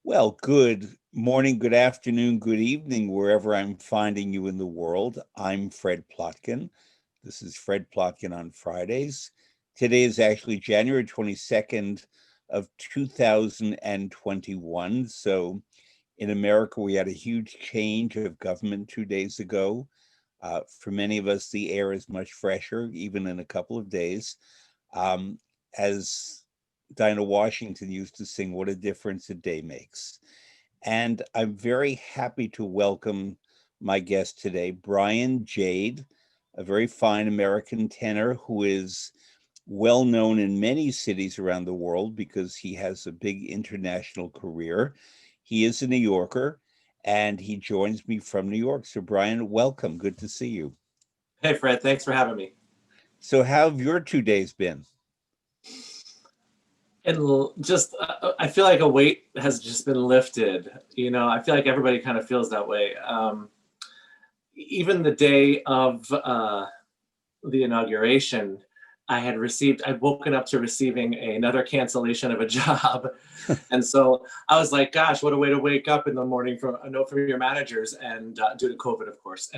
Well, good morning, good afternoon, good evening, wherever I'm finding you in the world. I'm Fred Plotkin. This is Fred Plotkin on Fridays. Today is actually January 22nd of 2021. So in America, we had a huge change of government 2 days ago. For many of us, the air is much fresher, even in a couple of days. Um, as Dinah Washington used to sing, what a difference a day makes. And I'm very happy to welcome my guest today, Brian Jagde, a very fine American tenor who is well known in many cities around the world because he has a big international career. He is a New Yorker and he joins me from New York. So, Brian, welcome. Good to see you. Hey, Fred, thanks for having me. So, how have your 2 days been? And I feel like a weight has just been lifted. I feel like everybody kind of feels that way. Even the day of the inauguration, I'd woken up to receiving another cancellation of a job. And so I was like, gosh, what a way to wake up in the morning from a note from your managers and due to COVID, of course.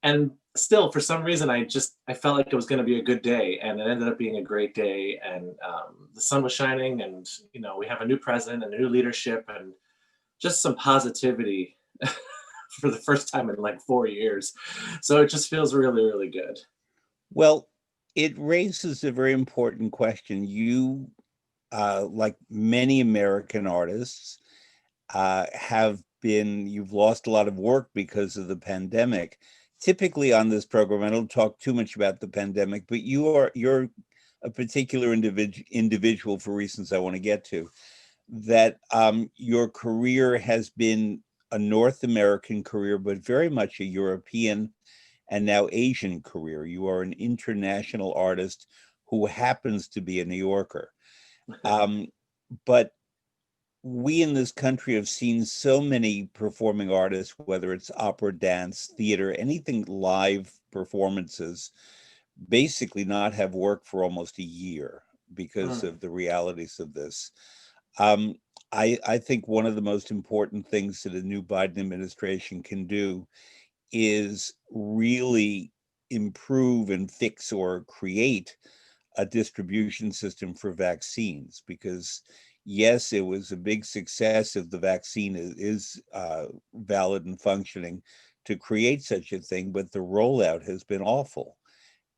And still, for some reason, I felt like it was going to be a good day, and it ended up being a great day. And the sun was shining, and we have a new president and a new leadership, and just some positivity for the first time in like 4 years. So it just feels really, really good. Well, it raises a very important question. You, like many American artists, you've lost a lot of work because of the pandemic. Typically on this program, I don't talk too much about the pandemic, but you're a particular individual for reasons I want to get to, that your career has been a North American career, but very much a European and now Asian career. You are an international artist who happens to be a New Yorker. Um, but we in this country have seen so many performing artists, whether it's opera, dance, theater, anything live performances, basically not have work for almost a year because Mm. of the realities of this. Um, I think one of the most important things that a new Biden administration can do is really improve and fix or create a distribution system for vaccines, because yes, it was a big success if the vaccine is valid and functioning to create such a thing, but the rollout has been awful.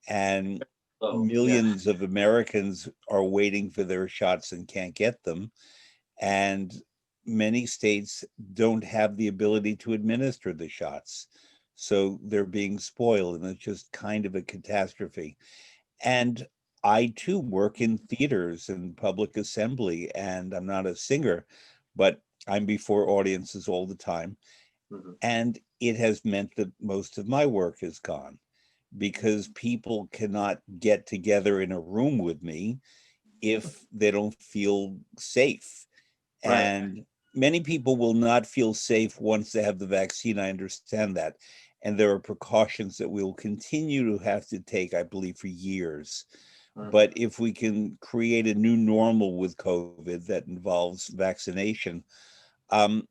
And Oh, yeah. millions of Americans are waiting for their shots and can't get them. And many states don't have the ability to administer the shots. So they're being spoiled, and it's just kind of a catastrophe. And I too work in theaters and public assembly, and I'm not a singer, but I'm before audiences all the time. Mhm. And it has meant that most of my work is gone because people cannot get together in a room with me if they don't feel safe. Right. And many people will not feel safe once they have the vaccine. I understand that. And there are precautions that we will continue to have to take, I believe, for years. Mhm. But if we can create a new normal with COVID that involves vaccination, um,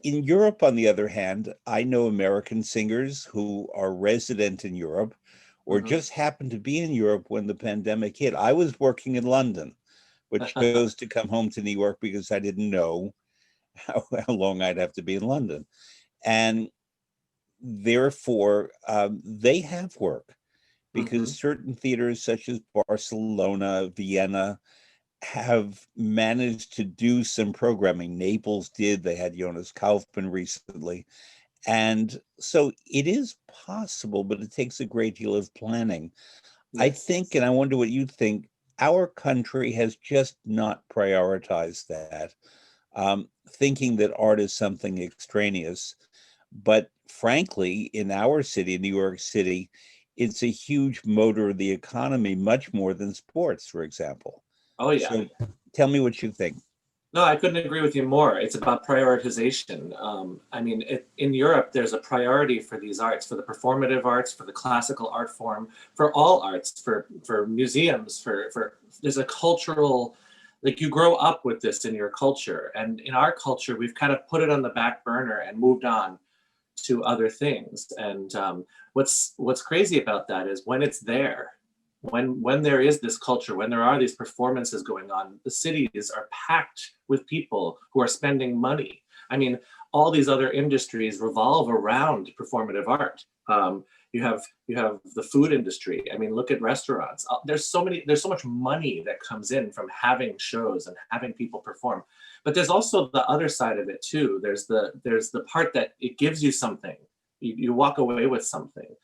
in Europe, on the other hand, I know American singers who are resident in Europe or Mhm. just happened to be in Europe when the pandemic hit. I was working in London, but chose to come home to New York because I didn't know how long I'd have to be in London. And therefore, they have work because Mhm. certain theaters, such as Barcelona, Vienna, have managed to do some programming. Naples did, they had Jonas Kaufman recently. And so it is possible, but it takes a great deal of planning. I Yes. think, and I wonder what you think, our country has just not prioritized that, thinking that art is something extraneous. But frankly, in our city, New York City, it's a huge motor of the economy, much more than sports, for example. Oh, yeah. So tell me what you think. No, I couldn't agree with you more. It's about prioritization. I mean, in Europe, there's a priority for these arts, for the performative arts, for the classical art form, for all arts, for museums, for there's a cultural like you grow up with this in your culture, and in our culture we've kind of put it on the back burner and moved on to other things. And what's crazy about that is when it's there, when there is this culture, when there are these performances going on, the cities are packed with people who are spending money. I mean, all these other industries revolve around performative art. You have the food industry. I mean, look at restaurants. There's so much money that comes in from having shows and having people perform. But there's also the other side of it too. There's the part that it gives you something. You walk away with something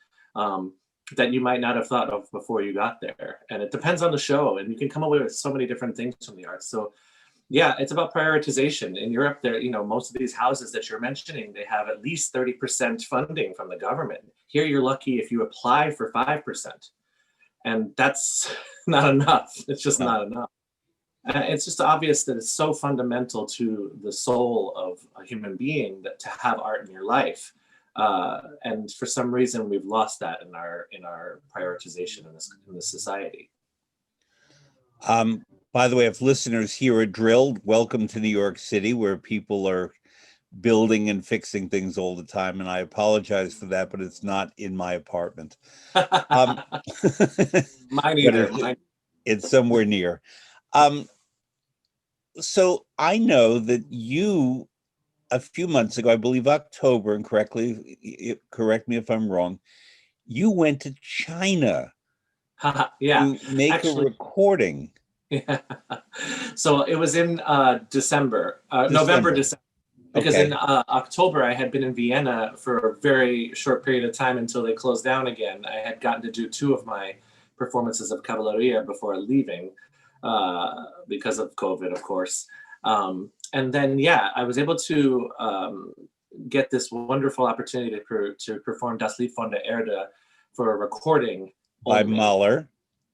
that you might not have thought of before you got there. And it depends on the show, and you can come away with so many different things from the arts. So yeah, it's about prioritization. In Europe, there, most of these houses that you're mentioning, they have at least 30% funding from the government. Here, you're lucky if you apply for 5%, and that's not enough. It's just not enough. It's just obvious that it's so fundamental to the soul of a human being that to have art in your life. And for some reason, we've lost that in our prioritization in this society. By the way, if listeners hear a drill, welcome to New York City, where people are building and fixing things all the time. And I apologize for that, but it's not in my apartment. Mine either. It's somewhere near. So I know that you, a few months ago, I believe October, and correct me if I'm wrong, you went to China Yeah, to make a recording. Yeah. So it was in November, December. Because in October, I had been in Vienna for a very short period of time until they closed down again. I had gotten to do 2 of my performances of Cavalleria before leaving because of COVID, of course. And then, yeah, I was able to get this wonderful opportunity to perform Das Lied von der Erde for a recording. By Mahler.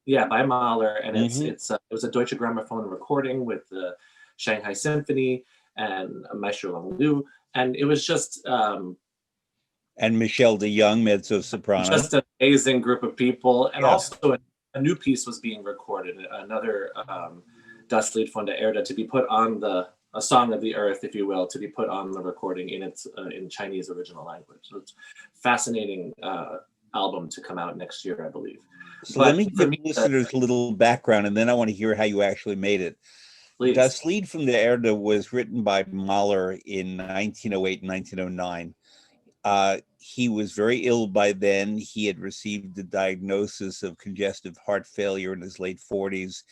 Yeah, by Mahler. And it was a Deutsche Grammophon recording with the Shanghai Symphony and Maestro Wang Liu, and it was just and Michelle de Young, mezzo soprano. Just an amazing group of people, and also a new piece was being recorded, another Das Lied von der Erde, to be put on a song of the earth, if you will, to be put on the recording in its in Chinese original language. So it's fascinating album to come out next year, I believe. So let me give listeners a little background, and then I want to hear how you actually made it. Please. Das Lied von der Erde was written by Mahler in 1908 and 1909. He was very ill by then. He had received a diagnosis of congestive heart failure in his late 40s.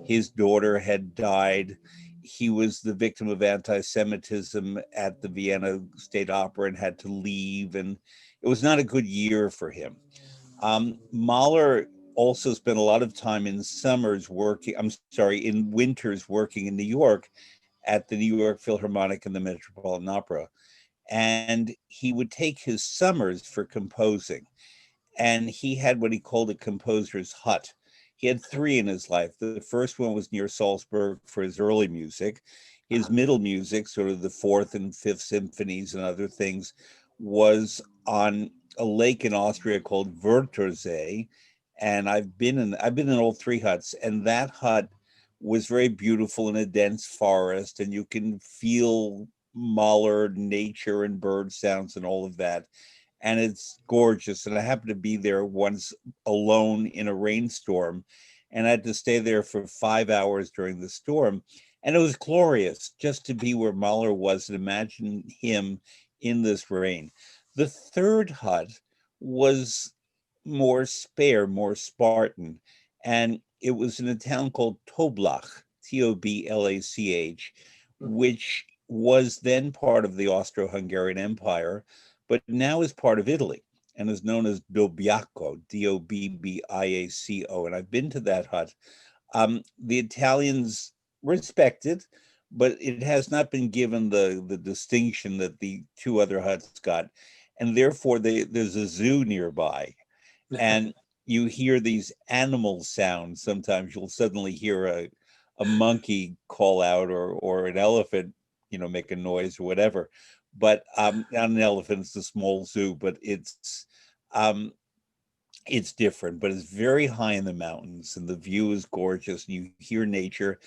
His daughter had died. He was the victim of anti-Semitism at the Vienna State Opera and had to leave. And it was not a good year for him. Mahler also spent a lot of time in winters working in New York at the New York Philharmonic and the Metropolitan Opera. And he would take his summers for composing. And he had what he called a composer's hut. He had 3 in his life. The first one was near Salzburg for his early music. His middle music, sort of the 4th and 5th symphonies and other things, was on a lake in Austria called Wörthersee. And I've been in all 3 huts, and that hut was very beautiful in a dense forest, and you can feel Mahler, nature and bird sounds and all of that. And it's gorgeous. And I happened to be there once alone in a rainstorm, and I had to stay there for 5 hours during the storm. And it was glorious just to be where Mahler was and imagine him in this rain. The 3rd hut was more spare, more Spartan. And it was in a town called Toblach, Toblach, which was then part of the Austro-Hungarian Empire, but now is part of Italy and is known as Dobbiaco, Dobbiaco. And I've been to that hut. The Italians respect it, but it has not been given the distinction that the 2 other huts got. And therefore, there's a zoo nearby. And you hear these animal sounds. Sometimes you'll suddenly hear a monkey call out or an elephant, make a noise or whatever. But not an elephant, it's a small zoo, but it's different. But it's very high in the mountains, and the view is gorgeous. And you hear nature.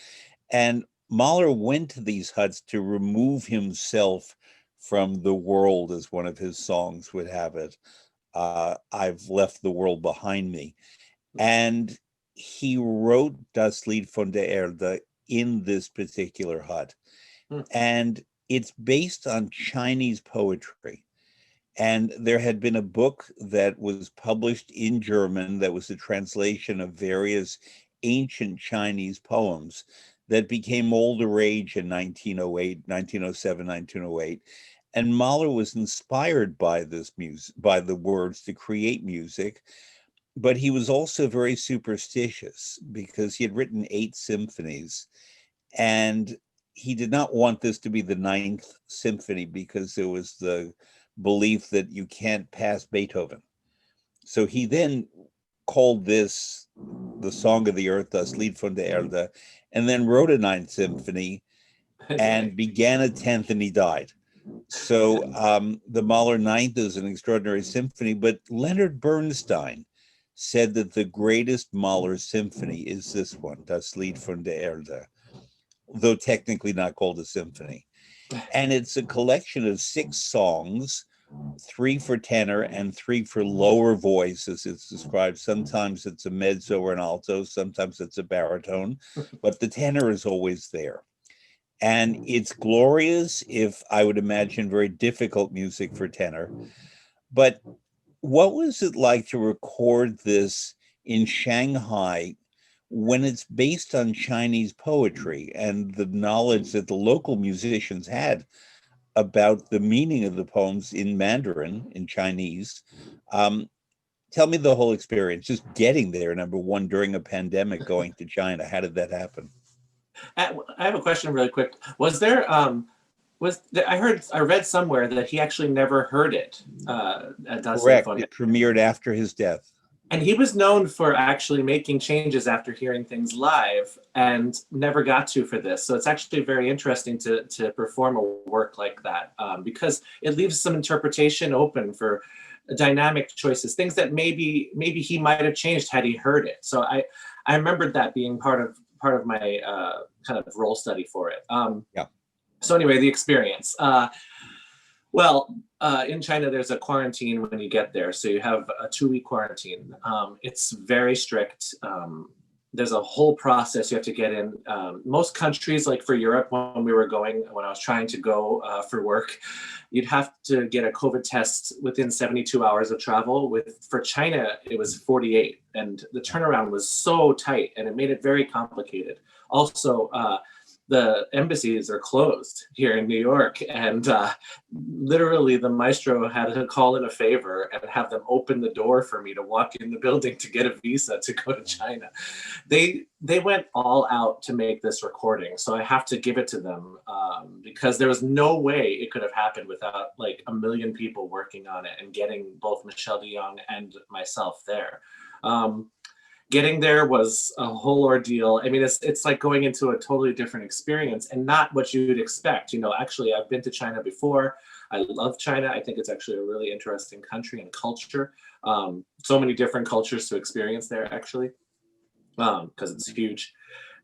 And Mahler went to these huts to remove himself from the world, as one of his songs would have it. I've left the world behind me. And he wrote Das Lied von der Erde in this particular hut. Hmm. And it's based on Chinese poetry. And there had been a book that was published in German that was a translation of various ancient Chinese poems that became all the rage in 1908, 1907, 1908. And Mahler was inspired by this music, by the words to create music, but he was also very superstitious because he had written 8 symphonies, and he did not want this to be the ninth symphony because there was the belief that you can't pass Beethoven. So he then called this the Song of the Earth, Das Lied von der Erde, and then wrote a ninth symphony and began a 10th, and he died. So the Mahler Ninth is an extraordinary symphony, but Leonard Bernstein said that the greatest Mahler symphony is this one, Das Lied von der Erde, though technically not called a symphony. And it's a collection of 6 songs, 3 for tenor and 3 for lower voice, as it's described. Sometimes it's a mezzo or an alto, sometimes it's a baritone, but the tenor is always there. And it's glorious, if I would imagine very difficult music for tenor. But what was it like to record this in Shanghai when it's based on Chinese poetry and the knowledge that the local musicians had about the meaning of the poems in Mandarin, in Chinese? Tell me the whole experience, just getting there, number one, during a pandemic, going to China. How did that happen? I have a question really quick. I read somewhere that he actually never heard it at Das Correct. Symphony. It premiered after his death. And he was known for actually making changes after hearing things live and never got to for this. So it's actually very interesting to perform a work like that because it leaves some interpretation open for dynamic choices, things that maybe he might have changed had he heard it. So I remembered that being part of my kind of role study for it. Yeah. So anyway, the experience. In China, there's a quarantine when you get there. So you have a 2-week quarantine. It's very strict. There's a whole process you have to get in. Most countries, like for Europe, when I was trying to go for work, you'd have to get a COVID test within 72 hours of travel. For China, it was 48. And the turnaround was so tight and it made it very complicated. Also, the embassies are closed here in New York, and literally the maestro had to call in a favor and have them open the door for me to walk in the building to get a visa to go to China. They went all out to make this recording, so I have to give it to them because there was no way it could have happened without like a million people working on it and getting both Michel de Jong and myself there. Getting there was a whole ordeal. I mean, it's like going into a totally different experience and not what you'd expect. Actually, I've been to China before. I love China. I think it's actually a really interesting country and culture. So many different cultures to experience there, actually, because it's huge.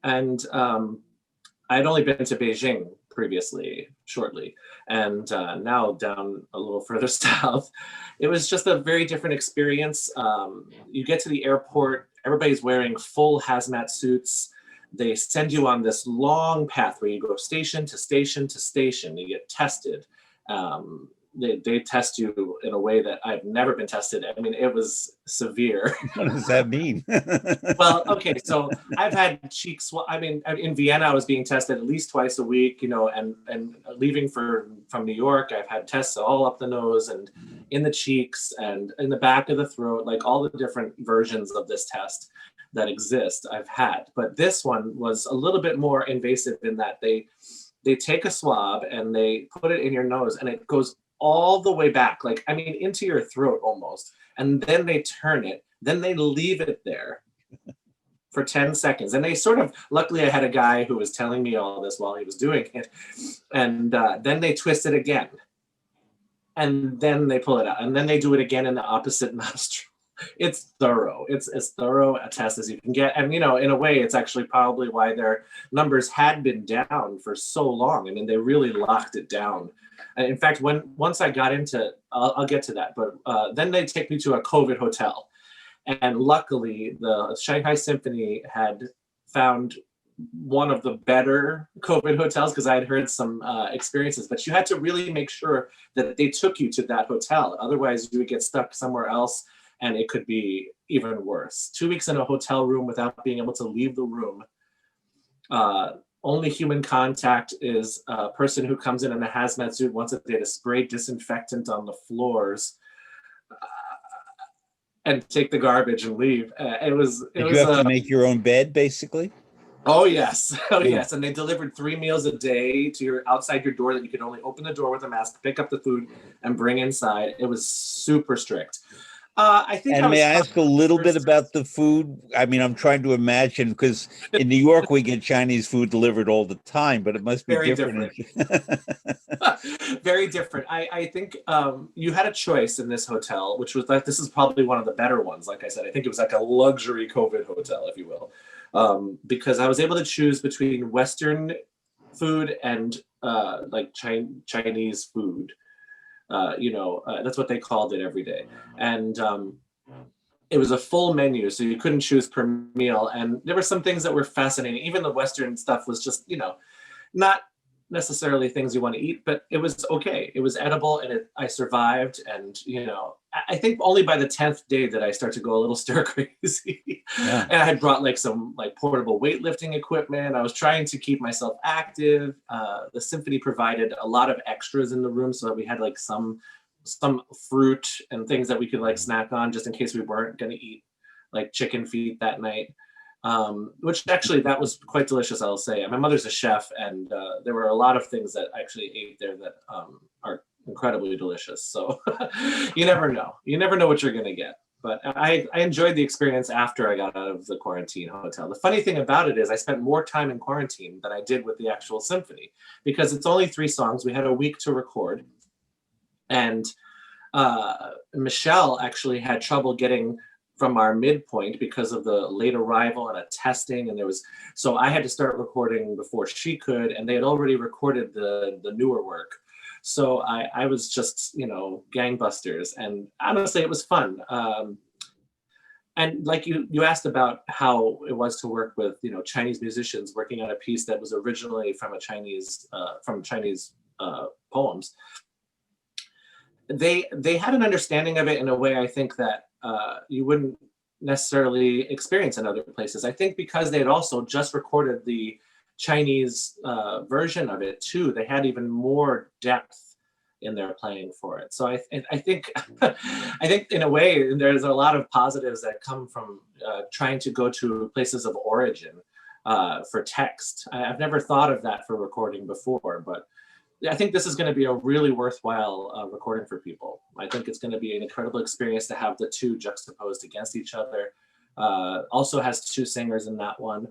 And I'd only been to Beijing previously, shortly, and now down a little further south. It was just a very different experience. You get to the airport, everybody's wearing full hazmat suits. They send you on this long path where you go station to station to station. You get tested. They test you in a way that I've never been tested. I mean, it was severe. What does that mean? Well, okay, so I've had cheek swab. I mean, in Vienna, I was being tested at least twice a week, and leaving from New York, I've had tests all up the nose and in the cheeks and in the back of the throat, like all the different versions of this test that exist, I've had. But this one was a little bit more invasive in that they take a swab and they put it in your nose and it goes all the way back, like, I mean, into your throat almost. And then they turn it, then they leave it there for 10 seconds. And they sort of, luckily I had a guy who was telling me all this while he was doing it. And then they twist it again. And then they pull it out. And then they do it again in the opposite nostril. It's thorough. It's as thorough a test as you can get. And, you know, in a way, it's actually probably why their numbers had been down for so long. I mean, they really locked it down. And in fact, once I got into, I'll get to that, but then they take me to a COVID hotel. And luckily, the Shanghai Symphony had found one of the better COVID hotels because I had heard some experiences, but you had to really make sure that they took you to that hotel. Otherwise, you would get stuck somewhere else and it could be even worse. 2 weeks in a hotel room without being able to leave the room. Only human contact is a person who comes in a hazmat suit once a day to spray disinfectant on the floors and take the garbage and leave. Did you have to make your own bed, basically? Oh yes, oh yes, and they delivered 3 meals a day to your outside your door that you could only open the door with a mask, pick up the food, and bring inside. It was super strict. I think. And may I ask a little bit about the food? I mean, I'm trying to imagine because in New York we get Chinese food delivered all the time, but it must be very different. Very different. I think you had a choice in this hotel, which was like this is probably one of the better ones. Like I said, I think it was like a luxury COVID hotel, if you will, because I was able to choose between Western food and like Chinese food. That's what they called it every day. And it was a full menu, so you couldn't choose per meal. And there were some things that were fascinating. Even the Western stuff was just, not necessarily things you want to eat, but it was okay. It was edible and I survived. And, I think only by the 10th day did I start to go a little stir crazy. Yeah. And I had brought like some like portable weightlifting equipment. I was trying to keep myself active. The symphony provided a lot of extras in the room so that we had like some fruit and things that we could like snack on just in case we weren't going to eat like chicken feet that night. Which actually that was quite delicious, I'll say. My mother's a chef, and there were a lot of things that I actually ate there that are incredibly delicious. So you never know. You never know what you're going to get. But I enjoyed the experience after I got out of the quarantine hotel. The funny thing about it is I spent more time in quarantine than I did with the actual symphony because it's only 3 songs. We had a week to record. And Michelle actually had trouble getting from our midpoint because of the late arrival and a testing, and so I had to start recording before she could, and they had already recorded the newer work. So I was just, gangbusters, and honestly, it was fun. And like you asked about how it was to work with, Chinese musicians working on a piece that was originally from Chinese poems. They had an understanding of it in a way I think that you wouldn't necessarily experience in other places. I think because they had also just recorded the Chinese version of it too, they had even more depth in their playing for it. So I think I think in a way there's a lot of positives that come from trying to go to places of origin for text. I've never thought of that for recording before, but I think this is going to be a really worthwhile recording for people. I think it's going to be an incredible experience to have the two juxtaposed against each other. Also has 2 singers in that one,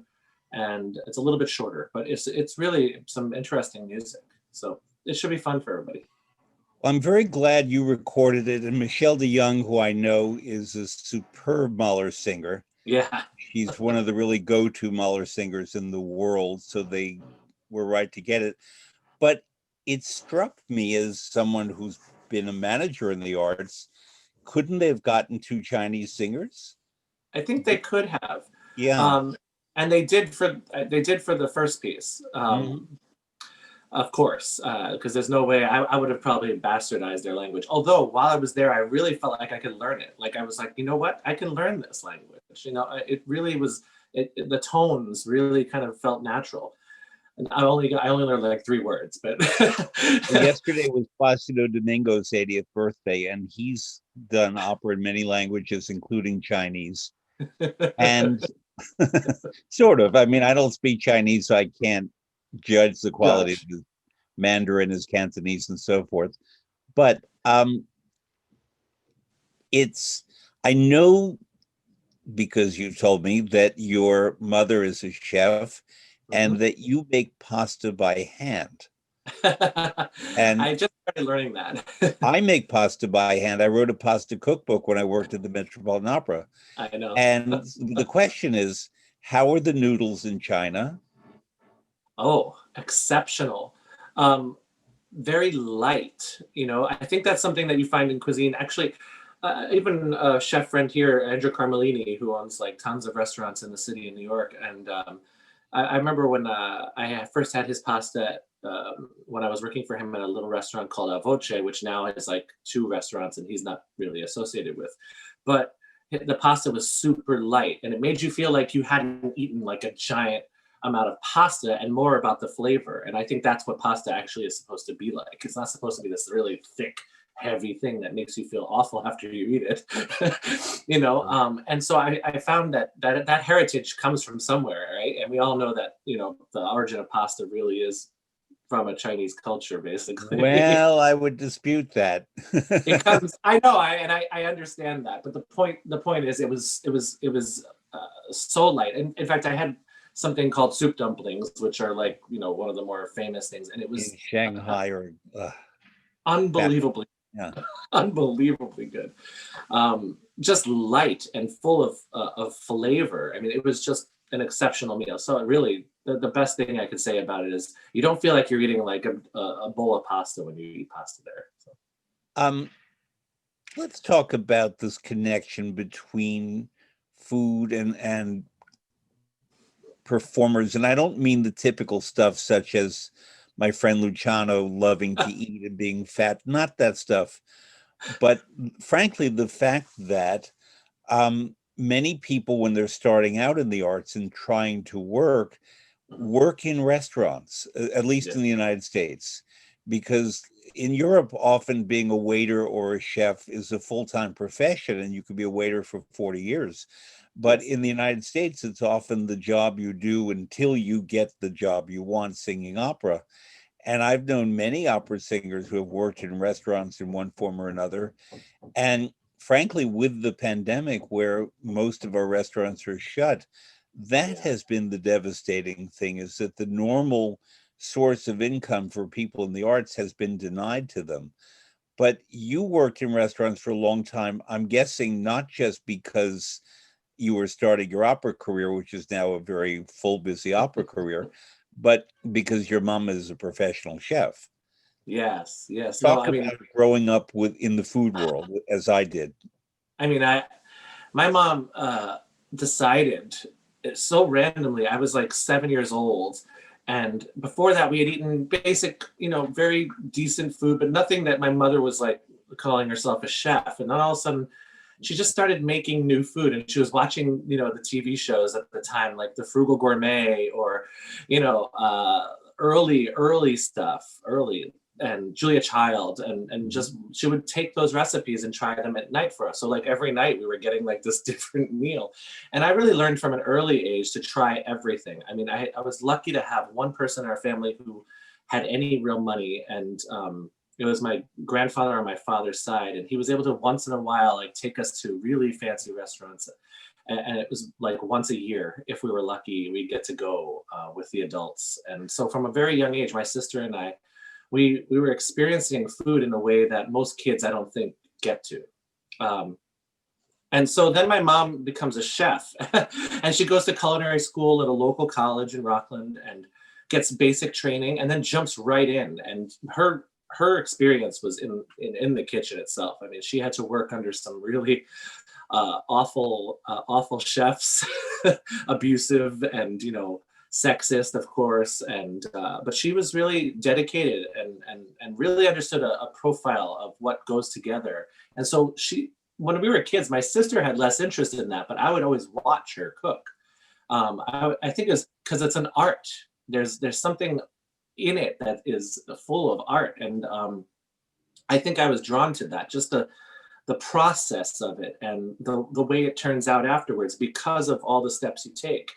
and it's a little bit shorter, but it's really some interesting music. So it should be fun for everybody. Well, I'm very glad you recorded it. And Michelle DeYoung, who I know is a superb Mahler singer. Yeah. She's one of the really go-to Mahler singers in the world. So they were right to get it. But it struck me as someone who's been a manager in the arts, couldn't they have gotten 2 Chinese singers? I think they could have. Yeah. And they did for the first piece. Of course, because there's no way I would have probably bastardized their language. Although while I was there, I really felt like I could learn it. Like I was like, you know what? I can learn this language. It really was, the tones really kind of felt natural. And I only learned like 3 words, but yesterday was Placido Domingo's 80th birthday, and he's done opera in many languages, including Chinese. And sort of. I mean, I don't speak Chinese, so I can't judge the quality of his Mandarin, his Cantonese, and so forth. But I know because you told me that your mother is a chef and that you make pasta by hand. And I just started learning that. I make pasta by hand. I wrote a pasta cookbook when I worked at the Metropolitan Opera. I know. And the question is, how are the noodles in China? Oh, exceptional. Um, Very light. You know, I think that's something that you find in cuisine. Actually, even a chef friend here, Andrew Carmelini, who owns like tons of restaurants in the city of New York. And I remember when first had his pasta when I was working for him at a little restaurant called Voce, which now has like 2 restaurants and he's not really associated with. But the pasta was super light and it made you feel like you hadn't eaten like a giant amount of pasta and more about the flavor. And I think that's what pasta actually is supposed to be like. It's not supposed to be this really thick, heavy thing that makes you feel awful after you eat it. You know, and so I found that heritage comes from somewhere, right? And we all know that, you know, the origin of pasta really is from a Chinese culture, basically. Well, I would dispute that. It comes, I know, I understand that, but the point is it was so light. And in fact, I had something called soup dumplings, which are like, you know, one of the more famous things, and it was In Shanghai or unbelievably, yeah. unbelievably good. Just light and full of flavor. I mean, it was just an exceptional meal. So really, the best thing I could say about it is you don't feel like you're eating like a bowl of pasta when you eat pasta there. So. Let's talk about this connection between food and performers. And I don't mean the typical stuff such as my friend Luciano loving to eat and being fat, not that stuff. But frankly, the fact that many people, when they're starting out in the arts and trying to work in restaurants, at least in the United States, because in Europe, often being a waiter or a chef is a full-time profession, and you could be a waiter for 40 years. But in the United States, it's often the job you do until you get the job you want, singing opera. And I've known many opera singers who have worked in restaurants in one form or another. And frankly, with the pandemic, where most of our restaurants are shut, that has been the devastating thing, is that the normal source of income for people in the arts has been denied to them. But you worked in restaurants for a long time, I'm guessing not just because you were starting your opera career, which is now a very full, busy opera career, but because your mom is a professional chef. Yes, yes. No, Talk I mean, about growing up in the food world, as I did. I mean, my mom decided so randomly. I was like 7 years old, and before that, we had eaten basic, you know, very decent food, but nothing that my mother was like calling herself a chef. And then all of a sudden, she just started making new food, and she was watching, you know, the TV shows at the time, like The Frugal Gourmet, or, you know, early stuff, early, and Julia Child, and just she would take those recipes and try them at night for us. So like every night we were getting like this different meal, and I really learned from an early age to try everything. I mean, I was lucky to have one person in our family who had any real money, and it was my grandfather on my father's side, and he was able to once in a while like take us to really fancy restaurants, and it was like once a year, if we were lucky, we'd get to go with the adults. And so from a very young age, my sister and I, we were experiencing food in a way that most kids, I don't think, get to. And so then my mom becomes a chef, and she goes to culinary school at a local college in Rockland and gets basic training, and then jumps right in. And her experience was in the kitchen itself. I mean, she had to work under some really awful chefs, abusive and, you know, sexist, of course. And but she was really dedicated and really understood a profile of what goes together. And so when we were kids, my sister had less interest in that, but I would always watch her cook. I think it's because it's an art. There's something in it that is full of art, and I think I was drawn to that, just the process of it and the way it turns out afterwards because of all the steps you take.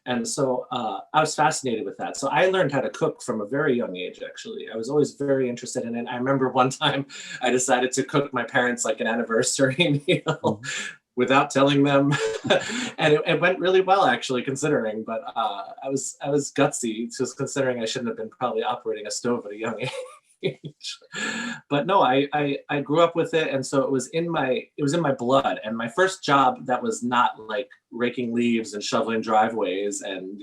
And so I was fascinated with that. So I learned how to cook from a very young age, actually. I was always very interested in it. I remember one time I decided to cook my parents like an anniversary meal. without telling them, and it went really well actually, considering. But I was gutsy, just considering I shouldn't have been probably operating a stove at a young age. But no, I grew up with it, and so it was in my blood. And my first job that was not like raking leaves and shoveling driveways and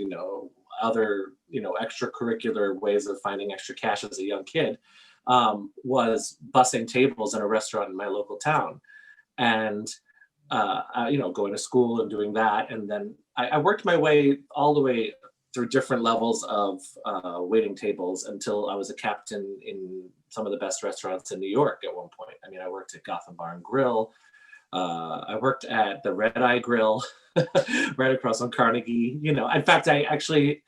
other extracurricular ways of finding extra cash as a young kid was bussing tables in a restaurant in my local town. And going to school and doing that. And then I worked my way all the way through different levels of waiting tables until I was a captain in some of the best restaurants in New York at one point. I mean, I worked at Gotham Bar and Grill. I worked at the Red Eye Grill right across on Carnegie. In fact, I actually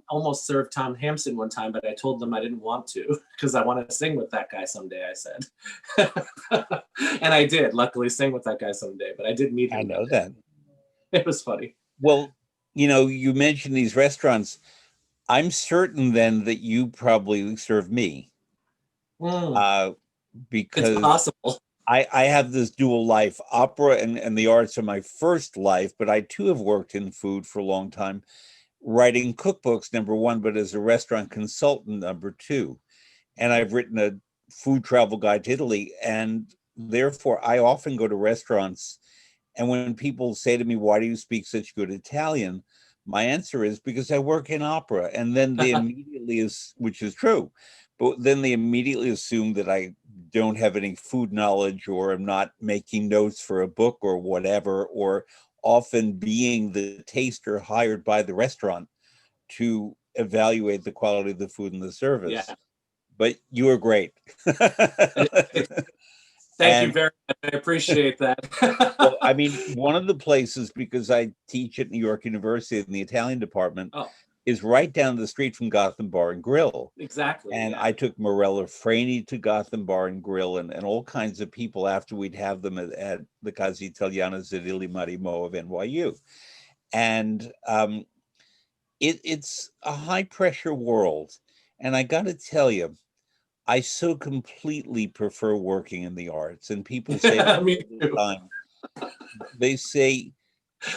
almost served Tom Hampson one time, but I told them I didn't want to because I want to sing with that guy someday, I said. And I did luckily sing with that guy someday, but I did meet him. I know that. It was funny. Well, you mentioned these restaurants. I'm certain then that you probably serve me. Because it's possible. I have this dual life. Opera and the arts are my first life, but I too have worked in food for a long time, writing cookbooks, number one, but as a restaurant consultant, number two. And I've written a food travel guide to Italy. And therefore, I often go to restaurants. And when people say to me, why do you speak such good Italian? My answer is because I work in opera. And then they immediately, which is true, but then they immediately assume that I don't have any food knowledge or I'm not making notes for a book or whatever, or often being the taster hired by the restaurant to evaluate the quality of the food and the service. Yeah. But you are great. Thank you very much. I appreciate that. Well, I mean, one of the places, because I teach at New York University in the Italian department, is right down the street from Gotham Bar and Grill. Exactly. And I took Morella Frani to Gotham Bar and Grill and all kinds of people after we'd have them at the Casa Italiana Zedili Marimo of NYU. And it's a high pressure world. And I got to tell you, I so completely prefer working in the arts. And people say all the time, they say,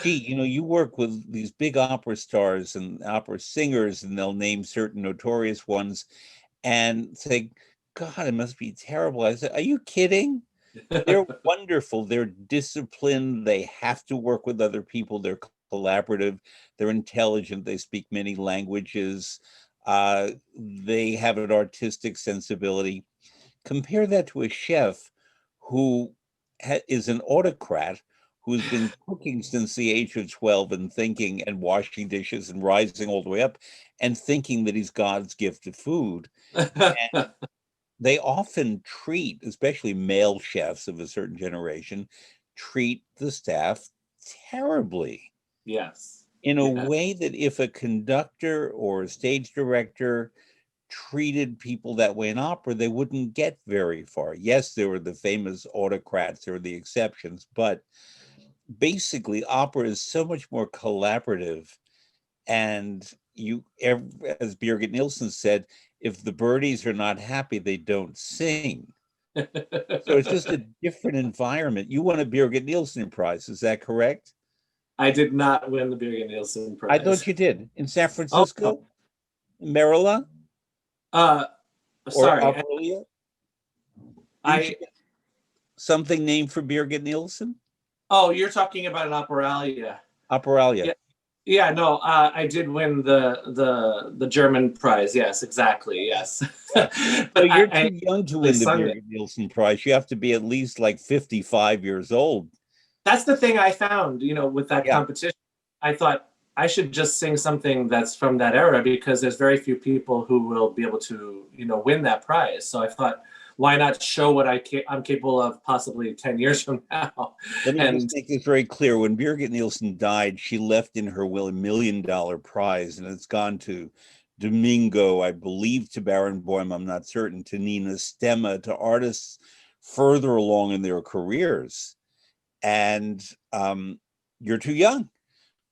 gee, you work with these big opera stars and opera singers, and they'll name certain notorious ones and say, God, it must be terrible. I said, are you kidding? They're wonderful. They're disciplined. They have to work with other people. They're collaborative. They're intelligent. They speak many languages. They have an artistic sensibility. Compare that to a chef who is an autocrat, who's been cooking since the age of 12 and thinking and washing dishes and rising all the way up and thinking that he's God's gift to food. And they often treat, especially male chefs of a certain generation, treat the staff terribly. Yes. In a way that if a conductor or a stage director treated people that way in opera, they wouldn't get very far. Yes, there were the famous autocrats, there were the exceptions, but basically opera is so much more collaborative. And as Birgit Nilsson said, if the birdies are not happy, they don't sing. So it's just a different environment. You won a Birgit Nilsson Prize, is that correct? I did not win the Birgit Nilsson Prize. I thought you did. In San Francisco? Merilla? Sorry. Something named for Birgit Nilsson? Oh, you're talking about an operalia. Operalia. Yeah, no, I did win the German prize. Yes, exactly. Yes. But you're too young to win the Birgit Nilsson Prize. You have to be at least like 55 years old. That's the thing I found, with that competition. I thought I should just sing something that's from that era because there's very few people who will be able to, win that prize. So I thought, why not show what I'm capable of possibly 10 years from now? Let me just make this very clear. When Birgit Nilsson died, she left in her will $1 million prize, and it's gone to Domingo, I believe, to Barenboim, I'm not certain, to Nina Stemma, to artists further along in their careers. And you're too young.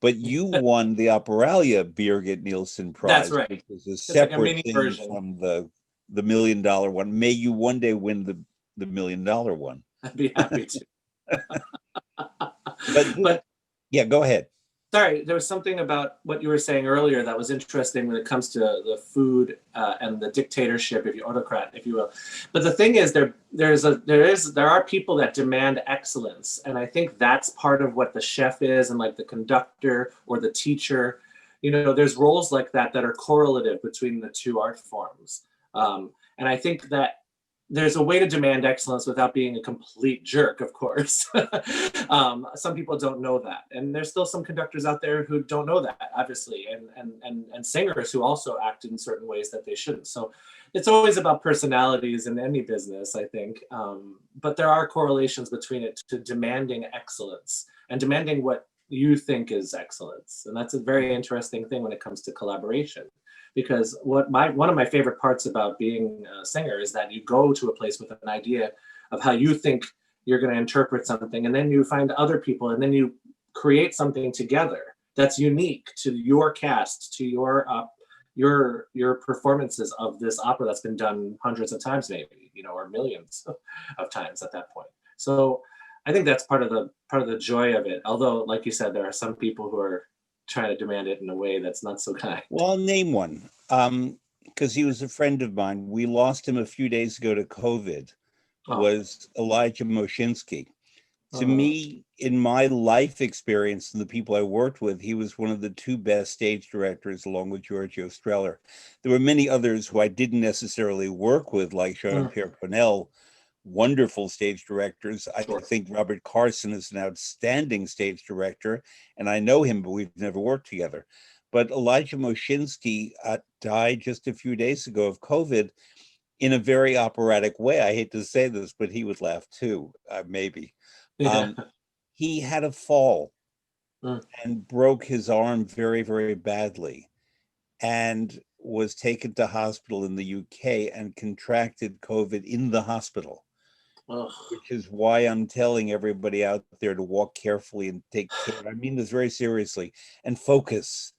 But you won the Operalia Birgit Nilsson Prize. That's right. Which is a separate thing version from the $1 million one. May you one day win the $1 million one. I'd be happy to. But But yeah, go ahead. sorry, there was something about what you were saying earlier that was interesting when it comes to the food and the dictatorship, if you autocrat, if you will. But the thing is, there are people that demand excellence, and I think that's part of what the chef is, and like the conductor or the teacher. You know, there's roles like that that are correlative between the two art forms, and I think that there's a way to demand excellence without being a complete jerk, of course. Some people don't know that. And there's still some conductors out there who don't know that, obviously, and singers who also act in certain ways that they shouldn't. So it's always about personalities in any business, I think. But there are correlations between it to demanding excellence and demanding what you think is excellence. And that's a very interesting thing when it comes to collaboration, because one of my favorite parts about being a singer is that you go to a place with an idea of how you think you're going to interpret something, and then you find other people, and then you create something together that's unique to your cast, to your performances of this opera that's been done hundreds of times, maybe, you know, or millions of times at that point. So I think that's part of the joy of it. Although, like you said, there are some people who are trying to demand it in a way that's not so kind. Well, I'll name one, because he was a friend of mine. We lost him a few days ago to COVID. Oh. Was Elijah Moshinsky. To Oh. me, in my life experience and the people I worked with, he was one of the two best stage directors, along with Giorgio Strehler. There were many others who I didn't necessarily work with, like Jean-Pierre Ponel, wonderful stage directors. I Sure. think Robert Carson is an outstanding stage director, and I know him, but we've never worked together. But Elijah Moshinsky died just a few days ago of COVID in a very operatic way. I hate to say this, but he would laugh too, maybe. Yeah. He had a fall Mm. and broke his arm very, very badly, and was taken to hospital in the UK and contracted COVID in the hospital. Ugh. Which is why I'm telling everybody out there to walk carefully and take care. I mean this very seriously, and focus,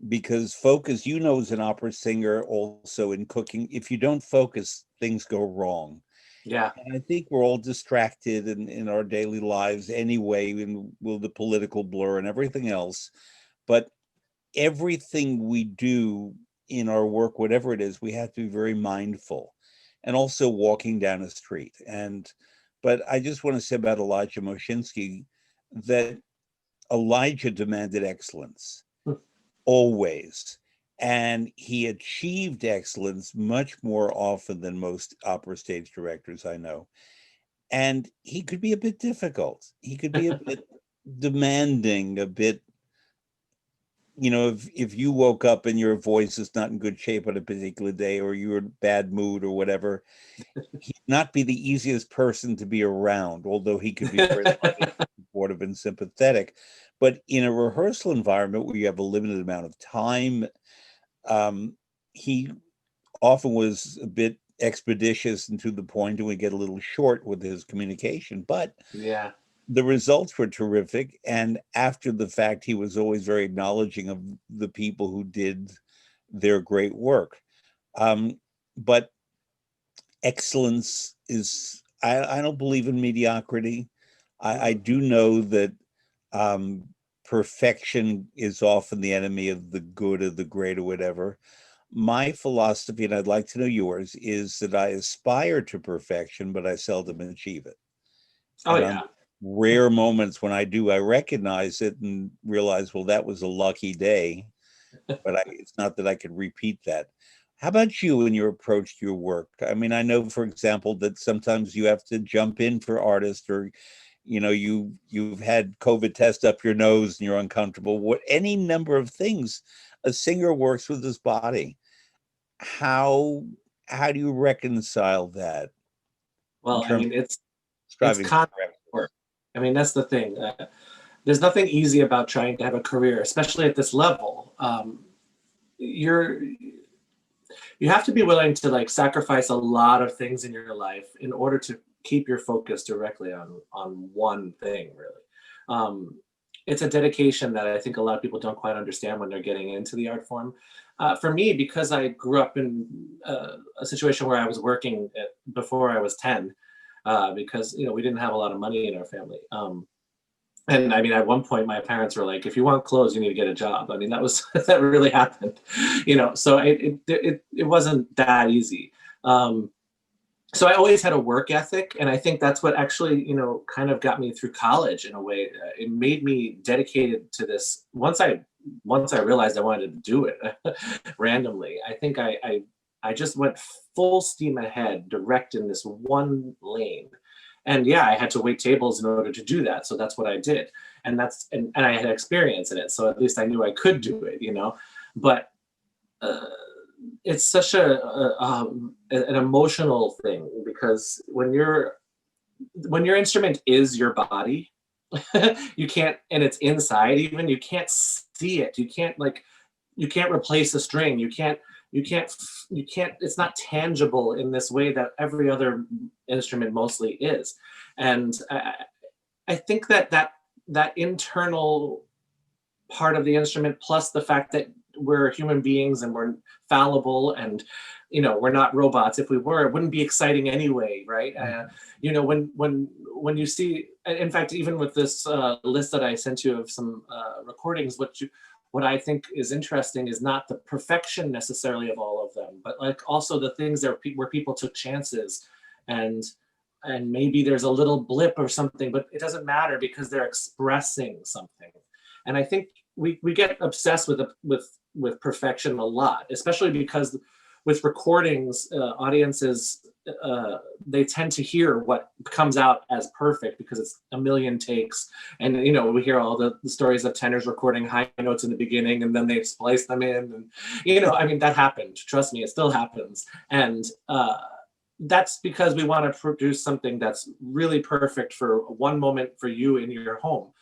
because focus, you know, as an opera singer, also in cooking, if you don't focus, things go wrong. Yeah. And I think we're all distracted in our daily lives anyway, with the political blur and everything else. But everything we do in our work, whatever it is, we have to be very mindful, and also walking down a street. But I just want to say about Elijah Moshinsky that Elijah demanded excellence Mm. always. And he achieved excellence much more often than most opera stage directors I know. And he could be a bit difficult. He could be a bit demanding, a bit, you know, if you woke up and your voice is not in good shape on a particular day, or you're in bad mood or whatever, he'd not be the easiest person to be around, although he could be very loving, supportive, and sympathetic. But in a rehearsal environment where you have a limited amount of time, he often was a bit expeditious and to the point, and we get a little short with his communication. But Yeah. the results were terrific, and after the fact, he was always very acknowledging of the people who did their great work. But excellence is, I don't believe in mediocrity. I do know that perfection is often the enemy of the good or the great or whatever. My philosophy, and I'd like to know yours, is that I aspire to perfection, but I seldom achieve it. Oh And on yeah. rare moments when I do, I recognize it and realize, well, that was a lucky day, but it's not that I could repeat that. How about you in your approach to your work? I mean, I know, for example, that sometimes you have to jump in for artists, or you know, you've had COVID test up your nose and you're uncomfortable. What, any number of things. A singer works with his body. How how do you reconcile that in Well, I terms mean, of it's striving for constant correctness? work. I mean, that's the thing. There's nothing easy about trying to have a career, especially at this level. You're you have to be willing to like sacrifice a lot of things in your life in order to keep your focus directly on one thing, really. It's a dedication that I think a lot of people don't quite understand when they're getting into the art form. For me, because I grew up in a situation where I was working before I was 10, because, you know, we didn't have a lot of money in our family. And I mean, at one point, my parents were like, "If you want clothes, you need to get a job." I mean, that was that really happened, you know. So it wasn't that easy. So I always had a work ethic, and I think that's what actually, you know, kind of got me through college in a way. It made me dedicated to this. Once I realized I wanted to do it randomly, I think I just went full steam ahead, direct in this one lane. And yeah, I had to wait tables in order to do that. So that's what I did. And I had experience in it. So at least I knew I could do it, you know. But uh, it's such an emotional thing, because when your instrument is your body, you can't, and it's inside, even, you can't see it, you can't replace a string, you can't it's not tangible in this way that every other instrument mostly is. And I think that internal part of the instrument, plus the fact that we're human beings and we're fallible, and, you know, we're not robots. If we were, it wouldn't be exciting anyway, right? You know, when you see, in fact, even with this list that I sent you of some recordings, what I think is interesting is not the perfection necessarily of all of them, but like also the things that where people took chances, and maybe there's a little blip or something, but it doesn't matter because they're expressing something. And I think we get obsessed with perfection a lot, especially because with recordings, audiences, they tend to hear what comes out as perfect because it's a million takes. And, you know, we hear all the stories of tenors recording high notes in the beginning and then they splice them in. And, you know, I mean, that happened. Trust me, it still happens. And that's because we want to produce something that's really perfect for one moment for you in your home.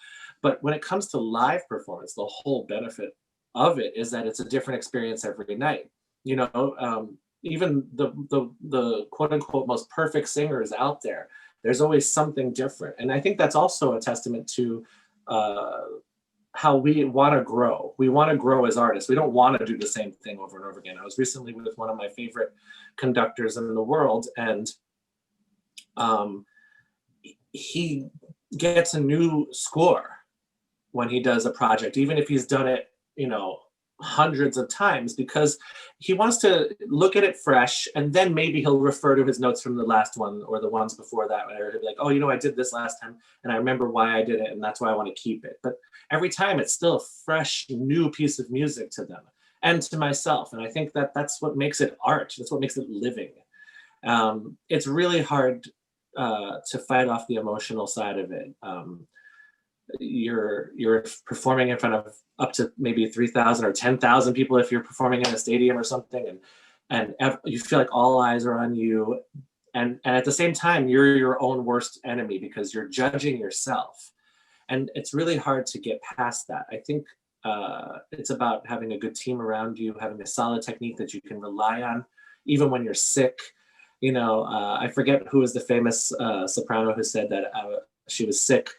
But when it comes to live performance, the whole benefit of it is that it's a different experience every night. You know, even the quote unquote most perfect singers out there, there's always something different. And I think that's also a testament to how we want to grow. We want to grow as artists. We don't want to do the same thing over and over again. I was recently with one of my favorite conductors in the world, and he gets a new score when he does a project, even if he's done it, you know, hundreds of times, because he wants to look at it fresh, and then maybe he'll refer to his notes from the last one or the ones before that, where he'll be like, oh, you know, I did this last time and I remember why I did it, and that's why I want to keep it. But every time it's still a fresh new piece of music to them and to myself. And I think that that's what makes it art. That's what makes it living. It's really hard to fight off the emotional side of it. You're performing in front of up to maybe 3,000 or 10,000 people if you're performing in a stadium or something, and you feel like all eyes are on you, and at the same time you're your own worst enemy because you're judging yourself, and it's really hard to get past that. I think it's about having a good team around you, having a solid technique that you can rely on even when you're sick. You know, I forget who was the famous soprano who said that she was sick.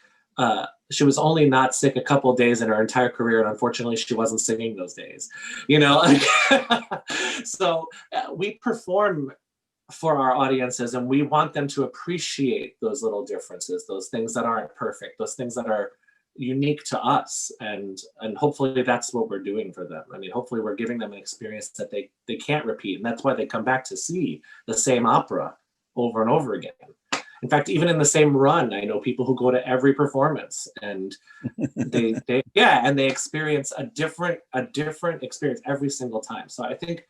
She was only not sick a couple of days in her entire career, and unfortunately she wasn't singing those days, you know. So we perform for our audiences, and we want them to appreciate those little differences, those things that aren't perfect, those things that are unique to us, and hopefully that's what we're doing for them. I mean, hopefully we're giving them an experience that they can't repeat, and that's why they come back to see the same opera over and over again. In fact, even in the same run, I know people who go to every performance, and they experience a different experience every single time. So I think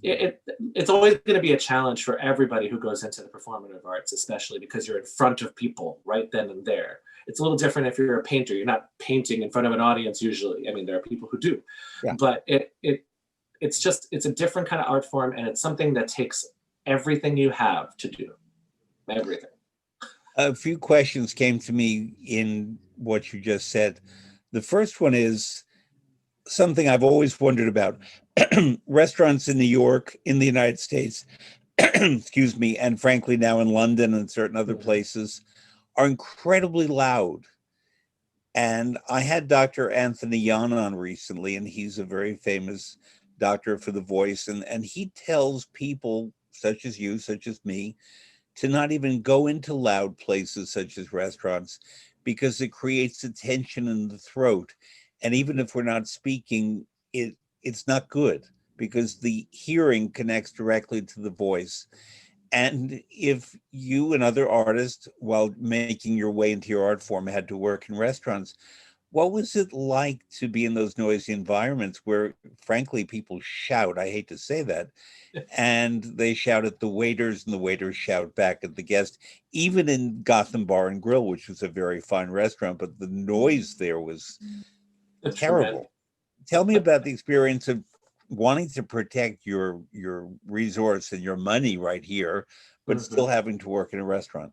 it's always going to be a challenge for everybody who goes into the performative arts, especially because you're in front of people right then and there. It's a little different if you're a painter. You're not painting in front of an audience usually. I mean, there are people who do, but it's a different kind of art form, and it's something that takes everything you have to do. Everything. A few questions came to me in what you just said. The first one is something I've always wondered about. Restaurants in New York, in the United States, excuse me, and frankly now in London and certain other places, are incredibly loud. And I had Dr. Anthony Yan on recently, and he's a very famous doctor for the voice. And he tells people such as you, such as me, to not even go into loud places such as restaurants because it creates a tension in the throat. And even if we're not speaking, it's not good because the hearing connects directly to the voice. And if you and other artists, while making your way into your art form, had to work in restaurants, what was it like to be in those noisy environments where, frankly, people shout? I hate to say that. And they shout at the waiters, and the waiters shout back at the guest, even in Gotham Bar and Grill, which was a very fine restaurant, but the noise there was Tremendous. terrible. Tell me about the experience of wanting to protect your resource and your money right here, but Mhm. still having to work in a restaurant.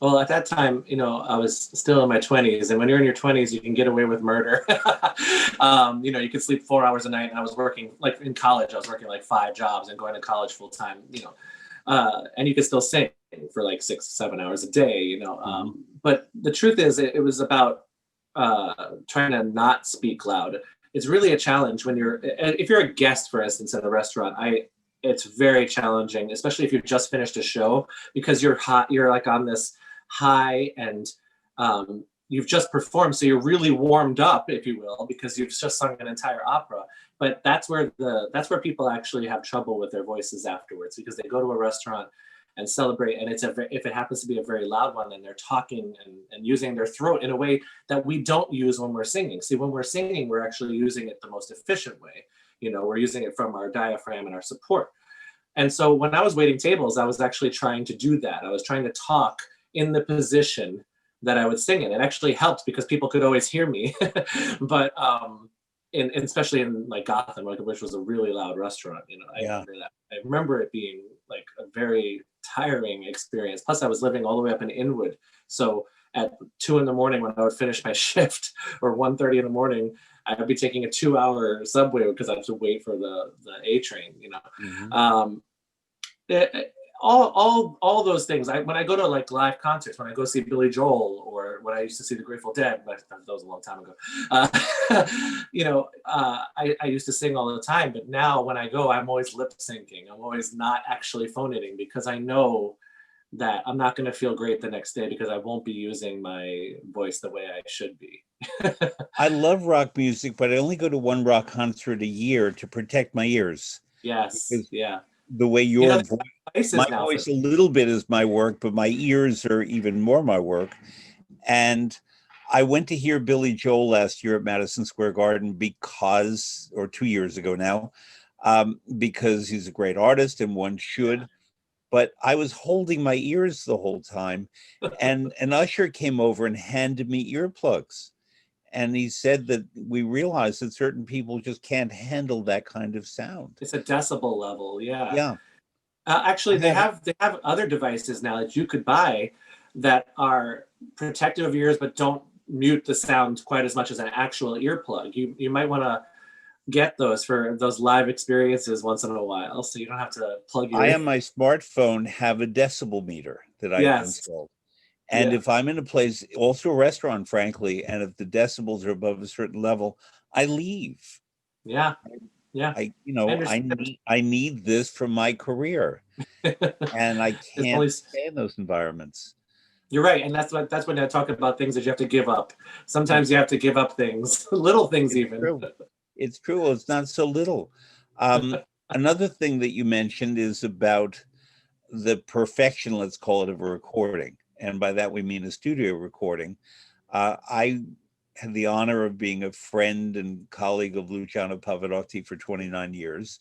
Well, at that time, I was still in my 20s, and when you're in your 20s, you can get away with murder. You could sleep 4 hours a night, and I was working, like in college, I was working like 5 jobs and going to college full time, and you could still sing for like 6, 7 hours a day, Mhm. But the truth is, it was about trying to not speak loud. It's really a challenge when if you're a guest, for instance, at a restaurant. It's very challenging, especially if you've just finished a show, because you're hot, you're like on this high, and you've just performed, so you're really warmed up, if you will, because you've just sung an entire opera. But that's where people actually have trouble with their voices afterwards, because they go to a restaurant and celebrate, and if it happens to be a very loud one, and they're talking and using their throat in a way that we don't use when we're singing. See, when we're singing, we're actually using it the most efficient way. We're using it from our diaphragm and our support. And so when I was waiting tables, I was actually trying to do that. I was trying to talk in the position that I would sing in. It actually helped because people could always hear me. But especially in like Gotham, like, which was a really loud restaurant, I Yeah. remember that. I remember it being like a very tiring experience. Plus, I was living all the way up in Inwood, so at 2 in the morning when I would finish my shift, or 1:30 in the morning, I'd be taking a 2 hour subway because I have to wait for the A train. Mhm. Um, it, it- all those things. When I go to like live concerts, when I go see Billy Joel, or when I used to see the Grateful Dead, but that was a long time ago. I used to sing all the time, but now when I go, I'm always lip syncing. I'm always not actually phonating, because I know that I'm not going to feel great the next day, because I won't be using my voice the way I should be. I love rock music, but I only go to one rock concert a year to protect my ears Yes, because yeah. the way They have my devices now for voice a little bit is my work, but my ears are even more my work. And I went to hear Billy Joel last year at Madison Square Garden or 2 years ago now, because he's a great artist and one Yeah. should. But I was holding my ears the whole time, and an usher came over and handed me earplugs. And he said that we realized that certain people just can't handle that kind of sound. It's a decibel level, yeah. Yeah, Actually, I have. they have other devices now that you could buy that are protective of your ears, but don't mute the sound quite as much as an actual earplug. You might want to get those for those live experiences once in a while, so you don't have to plug your I ear. on my smartphone have a decibel meter that I've Yes, installed. And yeah, if I'm in a place, also a restaurant, frankly, and if the decibels are above a certain level, I leave. yeah, yeah. I understand. I need this for my career, and I It's can't only stay in those environments. You're right, and that's when I talk about things that you have to give up. It's Sometimes you have to give up things, little things it's even. true. It's true. It's not so little. Um, Another thing that you mentioned is about the perfection, let's call it, of a recording. And by that we mean a studio recording. I had the honor of being a friend and colleague of Luciano Pavarotti for 29 years.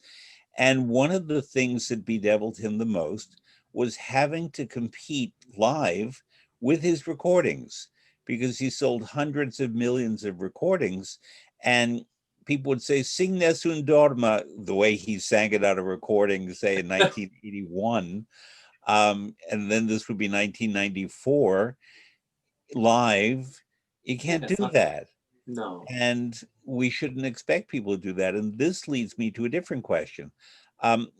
And one of the things that bedeviled him the most was having to compete live with his recordings because he sold hundreds of millions of recordings. And people would say, Sing Nessun Dorma, the way he sang it out of recording, say in 1981. And then this would be 1994 live. You Yeah, can't do it's not. that. No. And we shouldn't expect people to do that. And this leads me to a different question.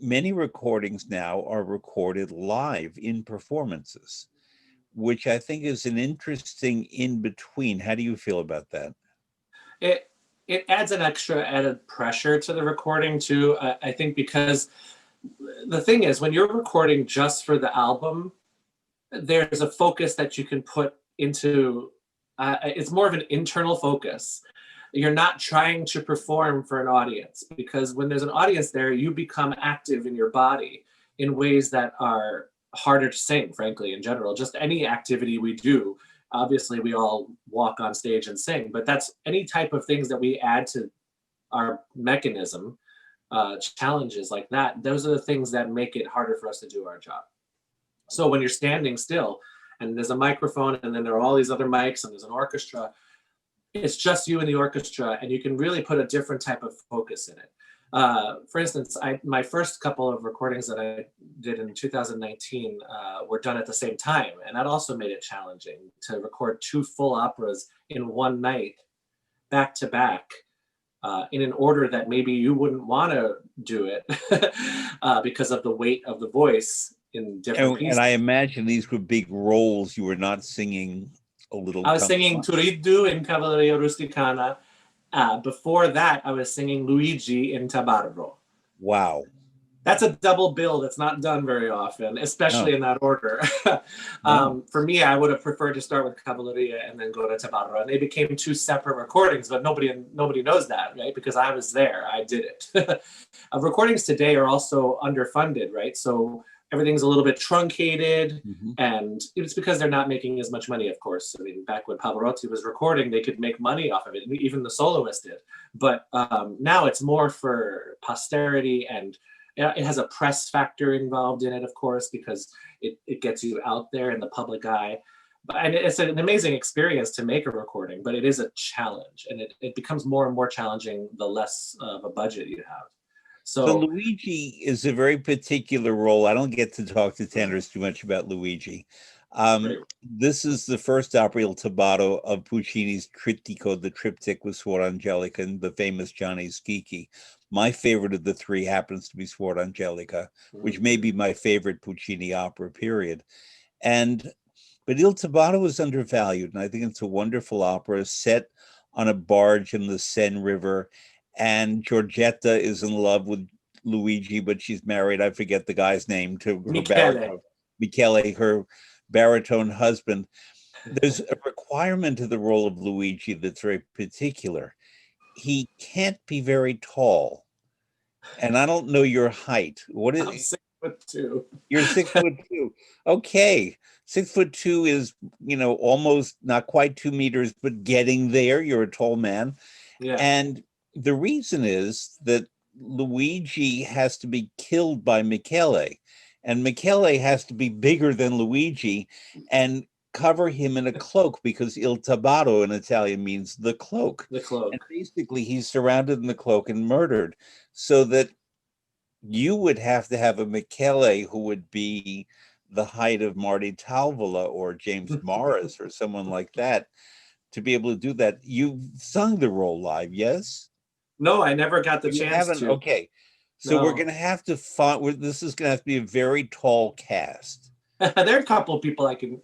Many recordings now are recorded live in performances, which I think is an interesting in between. How do you feel about that? It it adds an extra added pressure to the recording too. I think because the thing is, when you're recording just for the album, there's a focus that you can put into, it's more of an internal focus. You're not trying to perform for an audience, because when there's an audience there, you become active in your body in ways that are harder to sing, frankly, in general. Just any activity we do, obviously we all walk on stage and sing, but that's any type of things that we add to our mechanism, challenges like that. Those are the things that make it harder for us to do our job. So when you're standing still and there's a microphone and then there are all these other mics and there's an orchestra, it's just you and the orchestra, and you can really put a different type of focus in it. For instance, my first couple of recordings that I did in 2019 were done at the same time, and that also made it challenging to record 2 full operas in one night, back to back, in an order that maybe you wouldn't want to do it because of the weight of the voice in different pieces. And I imagine these were big roles. You were not singing a little. I was singing Turiddu in Cavalleria Rusticana. Before that, I was singing Luigi in Tabarro. Wow. That's a double bill that's not done very often, especially in that order. For me, I would have preferred to start with Cavalleria and then go to Tabarro. And they became 2 separate recordings, but nobody knows that, right? Because I was there, I did it. Recordings today are also underfunded, right? So everything's a little bit truncated, and it's because they're not making as much money, of course. I mean, back when Pavarotti was recording, they could make money off of it, even the soloist did. But now it's more for posterity, and it has a press factor involved in it, of course, because it gets you out there in the public eye. And it's an amazing experience to make a recording, but it is a challenge, and it becomes more and more challenging the less of a budget you have. So Luigi is a very particular role. I don't get to talk to tenors too much about Luigi. This is the first opera Il Tabarro of Puccini's Trittico, the triptych with Suor Angelica and the famous Gianni Schicchi. My favorite of the 3 happens to be Suor Angelica, which may be my favorite Puccini opera, period. But Il Tabarro is undervalued, and I think it's a wonderful opera set on a barge in the Seine River. And Giorgetta is in love with Luigi, but she's married, I forget the guy's name, to her baritone, Michele, her baritone husband. There's a requirement to the role of Luigi that's very particular. He can't be very tall. And I don't know your height. What is? I'm 6'2". You're 6'2". Okay. 6'2" is, almost not quite 2 meters, but getting there. You're a tall man. Yeah. And the reason is that Luigi has to be killed by Michele, and Michele has to be bigger than Luigi and cover him in a cloak, because Il Tabarro in Italian means the cloak. The cloak. And basically he's surrounded in the cloak and murdered, so that you would have to have a Michele who would be the height of Marty Talvola or James Morris or someone like that to be able to do that. You've sung the role live, yes? No, I never got the chance to. Okay. So we're going to have to find, this is going to have to be a very tall cast. There are a couple of people I can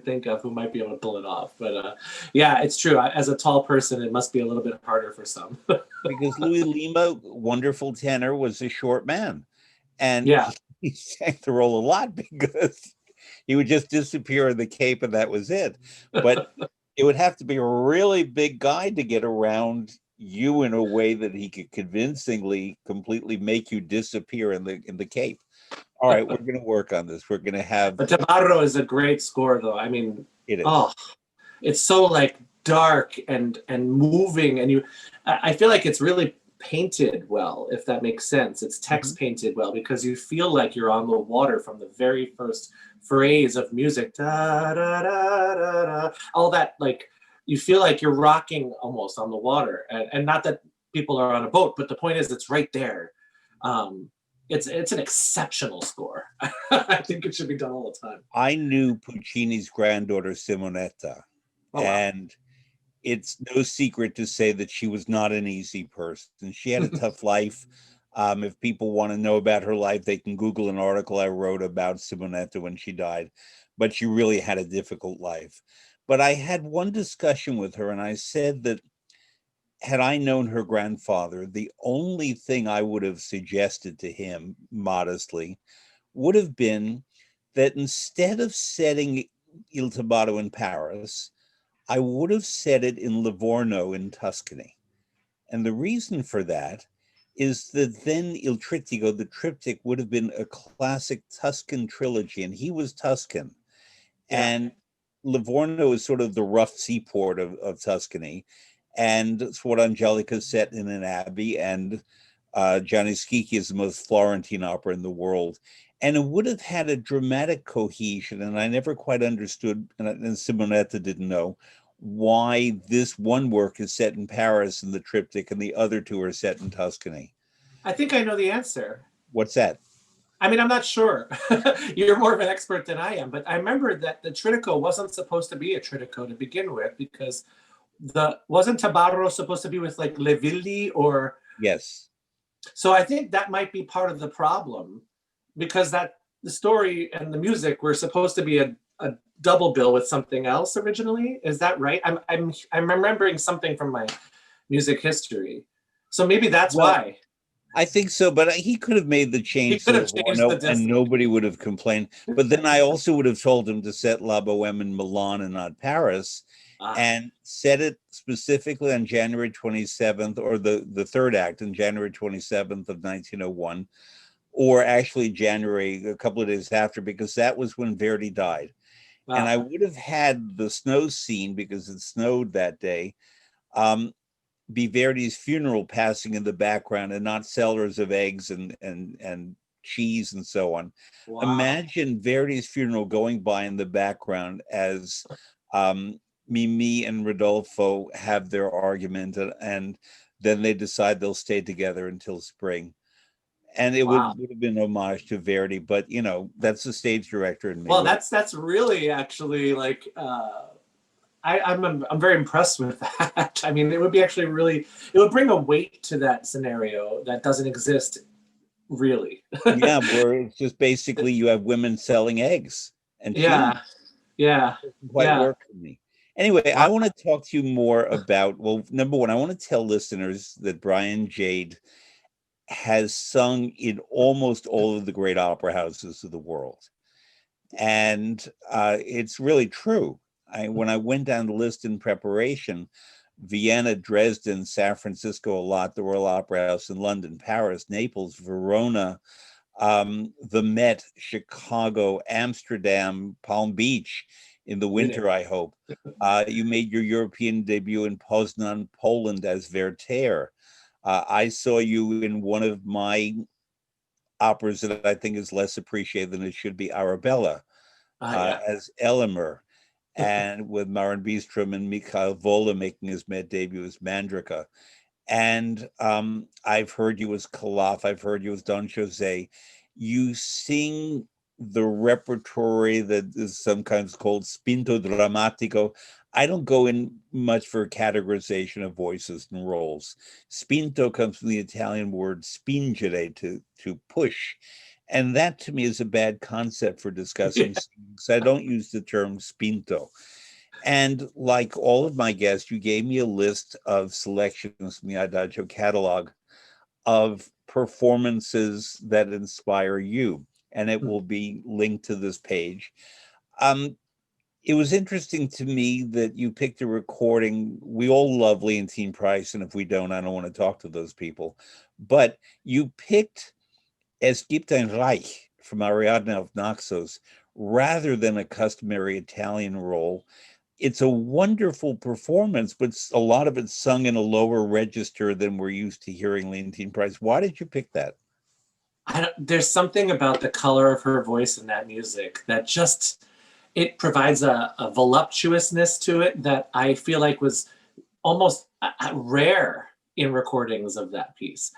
think of who might be able to pull it off. But yeah, it's true. As a tall person, it must be a little bit harder for some. Because Louis Lima, wonderful tenor, was a short man. And he sang the role a lot because he would just disappear in the cape and that was it. But it would have to be a really big guy to get around you in a way that he could convincingly completely make you disappear in the cape. All right, we're going to work on this. We're going to have. But Tabarro is a great score, though. I mean, it is. Oh, it's so like dark and moving, and I feel like it's really painted well, if that makes sense. It's text painted well, because you feel like you're on the water from the very first phrase of music. Da, da, da, da, da. All that, like, you feel like you're rocking almost on the water, and not that people are on a boat, but the point is it's right there. It's an exceptional score. I think it should be done all the time. I knew Puccini's granddaughter Simonetta, and it's no secret to say that she was not an easy person. She had a tough life. If people want to know about her life, they can Google an article I wrote about Simonetta when she died, but she really had a difficult life. But I had one discussion with her, and I said that had I known her grandfather, the only thing I would have suggested to him modestly would have been that instead of setting Il Tabato in Paris, I would have set it in Livorno in Tuscany. And the reason for that is that then Il Trittico, the triptych, would have been a classic Tuscan trilogy, and he was Tuscan. Yeah. And Livorno is sort of the rough seaport of Tuscany. And Suor Angelica is set in an abbey, and Gianni Schicchi is the most Florentine opera in the world. And it would have had a dramatic cohesion, and I never quite understood, and Simonetta didn't know, why this one work is set in Paris in the triptych and the other two are set in Tuscany. I think I know the answer. What's that? I mean, I'm not sure. You're more of an expert than I am, but I remember that the Tritico wasn't supposed to be a Tritico to begin with, because wasn't Tabarro supposed to be with like Le Villi or? Yes. So I think that might be part of the problem, because the story and the music were supposed to be a double bill with something else originally. Is that right? I'm remembering something from my music history. So maybe that's why. I think so, but he could have made the change to Livorno and nobody would have complained. But then I also would have told him to set La Boheme in Milan and not Paris, and set it specifically on January 27th, or the third act on January 27th of 1901, or actually January, a couple of days after, because that was when Verdi died. And I would have had the snow scene, because it snowed that day, be Verdi's funeral passing in the background, and not sellers of eggs and cheese and so on. Wow. Imagine Verdi's funeral going by in the background as Mimi and Rodolfo have their argument, and then they decide they'll stay together until spring. And it would have been homage to Verdi, but that's the stage director in me. Well, that's really actually like I'm very impressed with that. I mean, it would be actually it would bring a weight to that scenario that doesn't exist really. Yeah, where it's just basically you have women selling eggs and cheese. Yeah. It doesn't quite work for me. Anyway, I want to talk to you more about, well, number one, I want to tell listeners that Brian Jagde has sung in almost all of the great opera houses of the world. And it's really true. When I went down the list in preparation, Vienna, Dresden, San Francisco a lot, the Royal Opera House in London, Paris, Naples, Verona, the Met, Chicago, Amsterdam, Palm Beach in the winter, I hope. You made your European debut in Poznan, Poland as Werther. I saw you in one of my operas that I think is less appreciated than it should be, Arabella, as Elimer, and with Maren Bistrom and Mikhail Vola making his debut as Mandrika. And I've heard you as Calaf, I've heard you as Don Jose. You sing the repertory that is sometimes called spinto drammatico. I don't go in much for categorization of voices and roles. Spinto comes from the Italian word spingere, to push. And that to me is a bad concept for discussing singing, I don't use the term spinto. And like all of my guests, you gave me a list of selections from the Adagio catalog of performances that inspire you, and it will be linked to this page. It was interesting to me that you picked a recording. We all love Leontyne Price, and if we don't, I don't want to talk to those people. But you picked Es gibt ein Reich from Ariadne of Naxos rather than a customary Italian role. It's a wonderful performance, but a lot of it's sung in a lower register than we're used to hearing Leontyne Price. Why did you pick that? There's something about the color of her voice in that music that just, it provides a voluptuousness to it that I feel like was almost rare in recordings of that piece.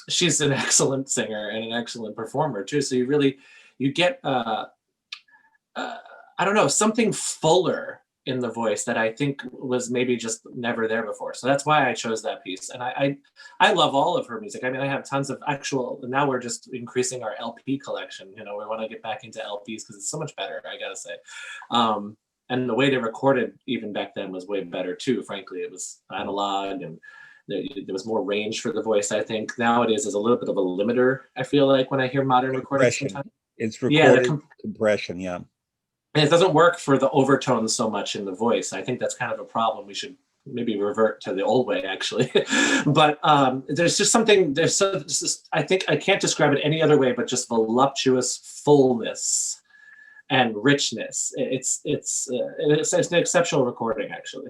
She's an excellent singer and an excellent performer too. So you get, I don't know, something fuller in the voice that I think was maybe just never there before. So that's why I chose that piece. And I love all of her music. I mean, I have tons of now we're just increasing our LP collection. We want to get back into LPs because it's so much better, I gotta say. And the way they recorded even back then was way better too, frankly. It was analog, and there was more range for the voice, I think. Nowadays, there's a little bit of a limiter, I feel like, when I hear modern recordings sometimes. It's Yeah, recorded compression, yeah. and it doesn't work for the overtones so much in the voice. I think that's kind of a problem. We should maybe revert to the old way, actually. But there's just something, I think I can't describe it any other way, but just voluptuous fullness and richness. It's an exceptional recording, actually.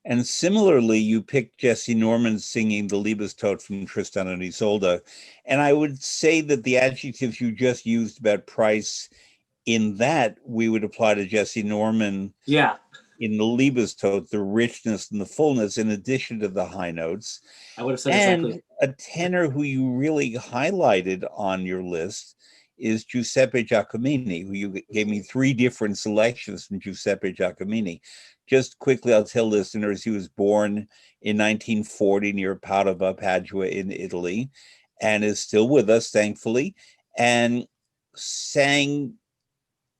And similarly, you picked Jesse Norman singing the Liebestod from Tristan and Isolde. And I would say that the adjectives you just used about Price, in that we would apply to Jesse Norman. Yeah. In the Liebestod, the richness and the fullness, in addition to the high notes. I would have said and exactly. A tenor who you really highlighted on your list is Giuseppe Giacomini, who you gave me 3 different selections from Giuseppe Giacomini. Just quickly, I'll tell listeners he was born in 1940 near Padova, Padua in Italy, and is still with us, thankfully, and sang,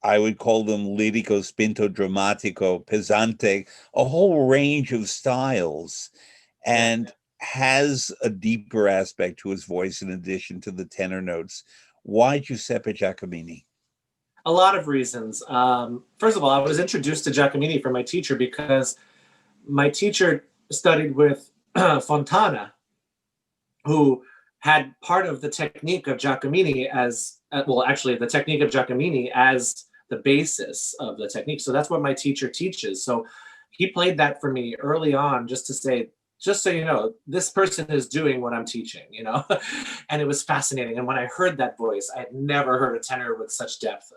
I would call them lirico, spinto, drammatico, pesante, a whole range of styles, and has a deeper aspect to his voice in addition to the tenor notes. Why Giuseppe Giacomini? A lot of reasons. First of all, I was introduced to Giacomini from my teacher because my teacher studied with Fontana, who had part of the technique of Giacomini as, well, actually the technique of Giacomini as the basis of the technique. So that's what my teacher teaches. So he played that for me early on, just to say, just so you know, this person is doing what I'm teaching, you know? And it was fascinating. And when I heard that voice, I had never heard a tenor with such depth.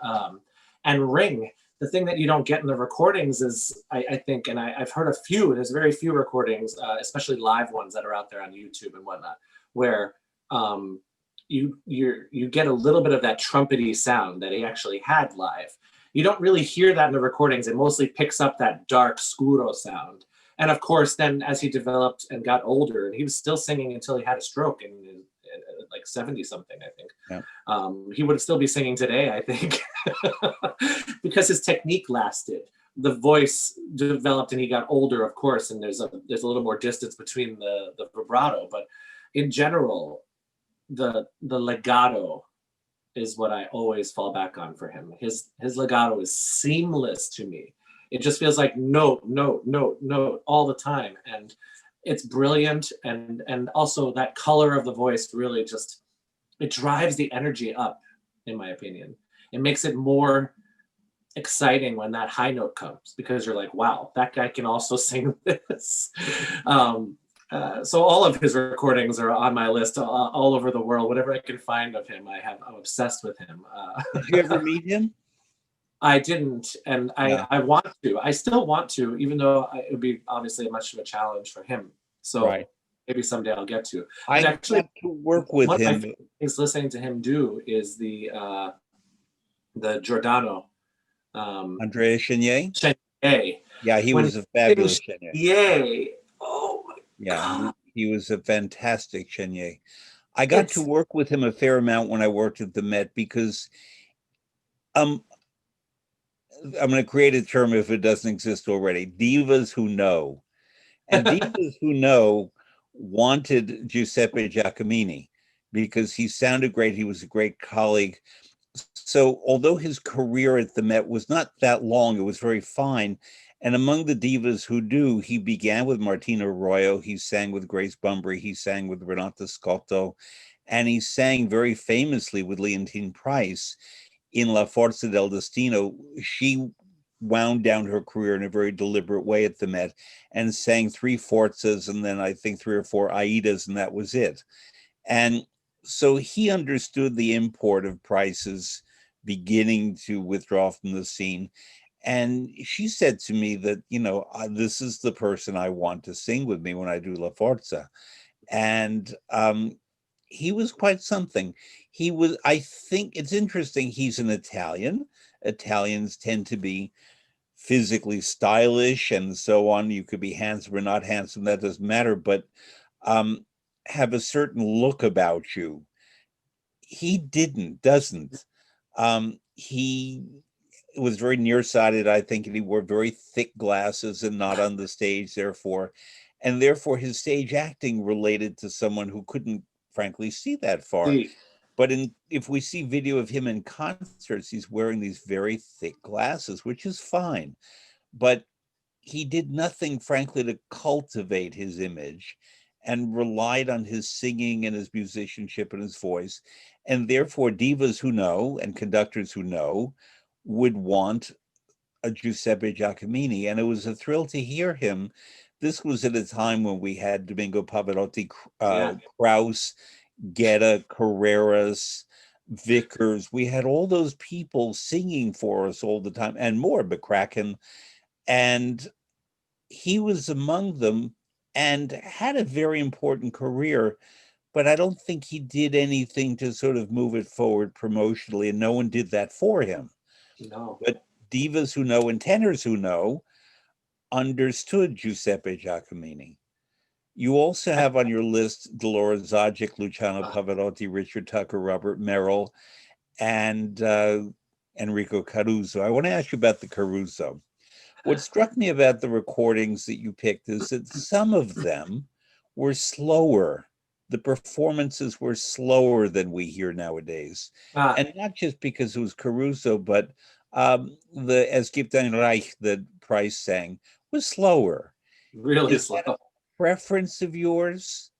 And ring, the thing that you don't get in the recordings is, I think, and I've heard a few, there's very few recordings, especially live ones that are out there on YouTube and whatnot, where you get a little bit of that trumpety sound that he actually had live. You don't really hear that in the recordings. It mostly picks up that dark scuro sound. And of course, then as he developed and got older, and he was still singing until he had a stroke in like 70 something, I think. Yeah. He would still be singing today, I think, because his technique lasted. The voice developed and he got older, of course, and there's a little more distance between the vibrato. But in general, the legato is what I always fall back on for him. His legato is seamless to me. It just feels like note, note, note, note all the time. And it's brilliant. And also that color of the voice really just, it drives the energy up, in my opinion. It makes it more exciting when that high note comes, because you're like, wow, that guy can also sing this. So all of his recordings are on my list all over the world. Whatever I can find of him, I'm obsessed with him. Did you ever meet him? I didn't, and I want to. I still want to, even though it would be obviously much of a challenge for him. So maybe someday I'll get to. I actually got to work with him. One of my things listening to him do is the Giordano. Andrea Chenier? Chenier. Yeah, he was a fabulous Chenier. Yay! Oh my God. He was a fantastic Chenier. I got to work with him a fair amount when I worked at the Met, because I'm going to create a term if it doesn't exist already. Divas who know. And divas who know wanted Giuseppe Giacomini because he sounded great. He was a great colleague. So although his career at the Met was not that long, it was very fine. And among the divas who do, he began with Martina Arroyo. He sang with Grace Bumbry. He sang with Renata Scotto. And he sang very famously with Leontine Price in La Forza del Destino. She wound down her career in a very deliberate way at the Met and sang 3 Forzas and then I think 3 or 4 Aidas, and that was it. And so he understood the import of Price's beginning to withdraw from the scene. And she said to me that, you know, this is the person I want to sing with me when I do La Forza. And he was quite something. He was, I think it's interesting, he's an Italian. Italians tend to be physically stylish and so on. You could be handsome or not handsome, that doesn't matter, but have a certain look about you. He doesn't. He was very nearsighted, I think, and he wore very thick glasses and not on the stage, therefore. And therefore his stage acting related to someone who couldn't, frankly, see that far. But if we see video of him in concerts, he's wearing these very thick glasses, which is fine. But he did nothing, frankly, to cultivate his image, and relied on his singing and his musicianship and his voice. And therefore, divas who know and conductors who know would want a Giuseppe Giacomini. And it was a thrill to hear him. This was at a time when we had Domingo Pavarotti, Krauss, Guetta, Carreras, Vickers. We had all those people singing for us all the time, and more, McCracken. And he was among them and had a very important career, but I don't think he did anything to sort of move it forward promotionally, and no one did that for him. No. But divas who know and tenors who know understood Giuseppe Giacomini. You also have on your list Dolores Zajic, Luciano Pavarotti, Richard Tucker, Robert Merrill, and Enrico Caruso. I want to ask you about the Caruso. What struck me about the recordings that you picked is that some of them were slower. The performances were slower than we hear nowadays. And not just because it was Caruso, but the Es gibt ein Reich that Price sang was slower. Really Is slow. that a preference of yours?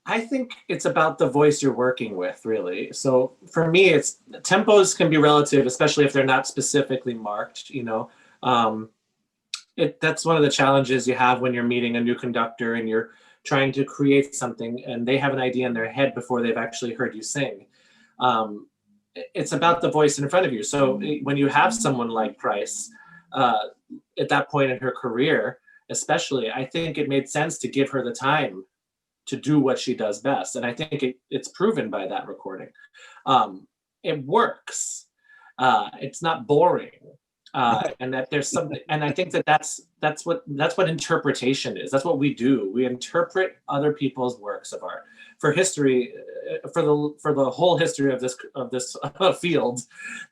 I think it's about the voice you're working with, really. So for me, it's tempos can be relative, especially if they're not specifically marked, you know. That's one of the challenges you have when you're meeting a new conductor and you're trying to create something and they have an idea in their head before they've actually heard you sing. It's about the voice in front of you. So when you have someone like Price, at that point in her career, especially, I think it made sense to give her the time to do what she does best. And I think it's proven by that recording. It works. It's not boring. And that there's something, and I think that's what interpretation is. That's what we do. We interpret other people's works of art. For history, for the whole history of this field,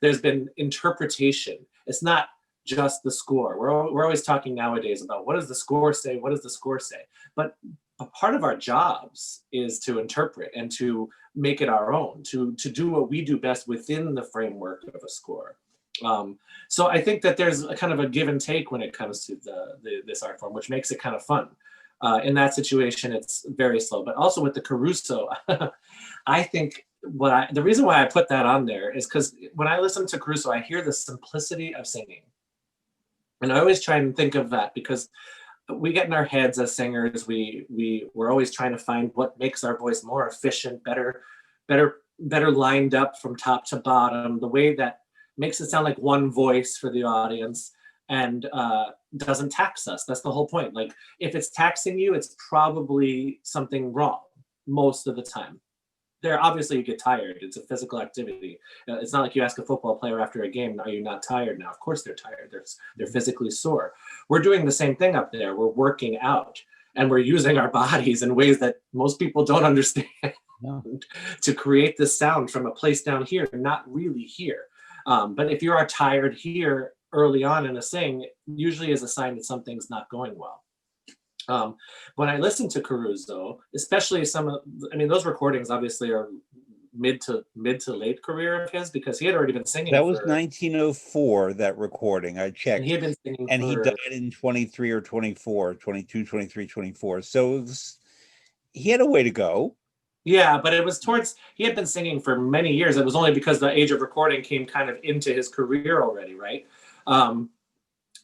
there's been interpretation. It's not just the score. We're always talking nowadays about what does the score say? What does the score say? But a part of our jobs is to interpret and to make it our own, to do what we do best within the framework of a score. So I think that there's a kind of a give and take when it comes to this art form, which makes it kind of fun. In that situation, it's very slow. But also with the Caruso, I think the reason why I put that on there is because when I listen to Caruso, I hear the simplicity of singing. And I always try and think of that because we get in our heads as singers, we're always trying to find what makes our voice more efficient, better lined up from top to bottom, the way that makes it sound like one voice for the audience and doesn't tax us. That's the whole point. Like if it's taxing you, it's probably something wrong most of the time. There, obviously you get tired. It's a physical activity. It's not like you ask a football player after a game, are you not tired now? Of course they're tired. They're physically sore. We're doing the same thing up there. We're working out and we're using our bodies in ways that most people don't understand to create this sound from a place down here, not really here. But if you are tired here early on in a sing, usually is a sign that something's not going well. When I listen to Caruso, especially those recordings obviously are mid to late career of his because he had already been singing. That was 1904, that recording. I checked. And he had been singing and he died in 23 or 24, 22, 23, 24. So he had a way to go. Yeah, but it was he had been singing for many years. It was only because the age of recording came kind of into his career already, right?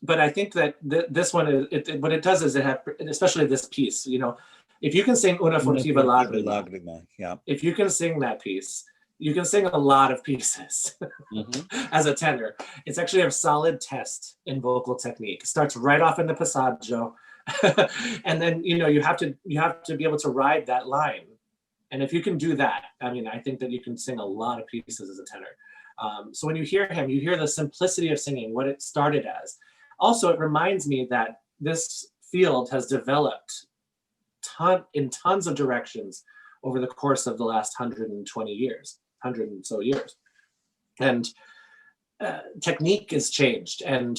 But I think that this one, what it does is it have, especially this piece, you know, if you can sing Una furtiva lagrima, yeah. If you can sing that piece, you can sing a lot of pieces as a tenor. It's actually a solid test in vocal technique. It starts right off in the passaggio. And then, you know, you have to be able to ride that line. And if you can do that, I mean, I think that you can sing a lot of pieces as a tenor. So when you hear him, you hear the simplicity of singing, what it started as. Also, it reminds me that this field has developed in tons of directions over the course of the last 120 years, 100 and so years. And technique has changed, and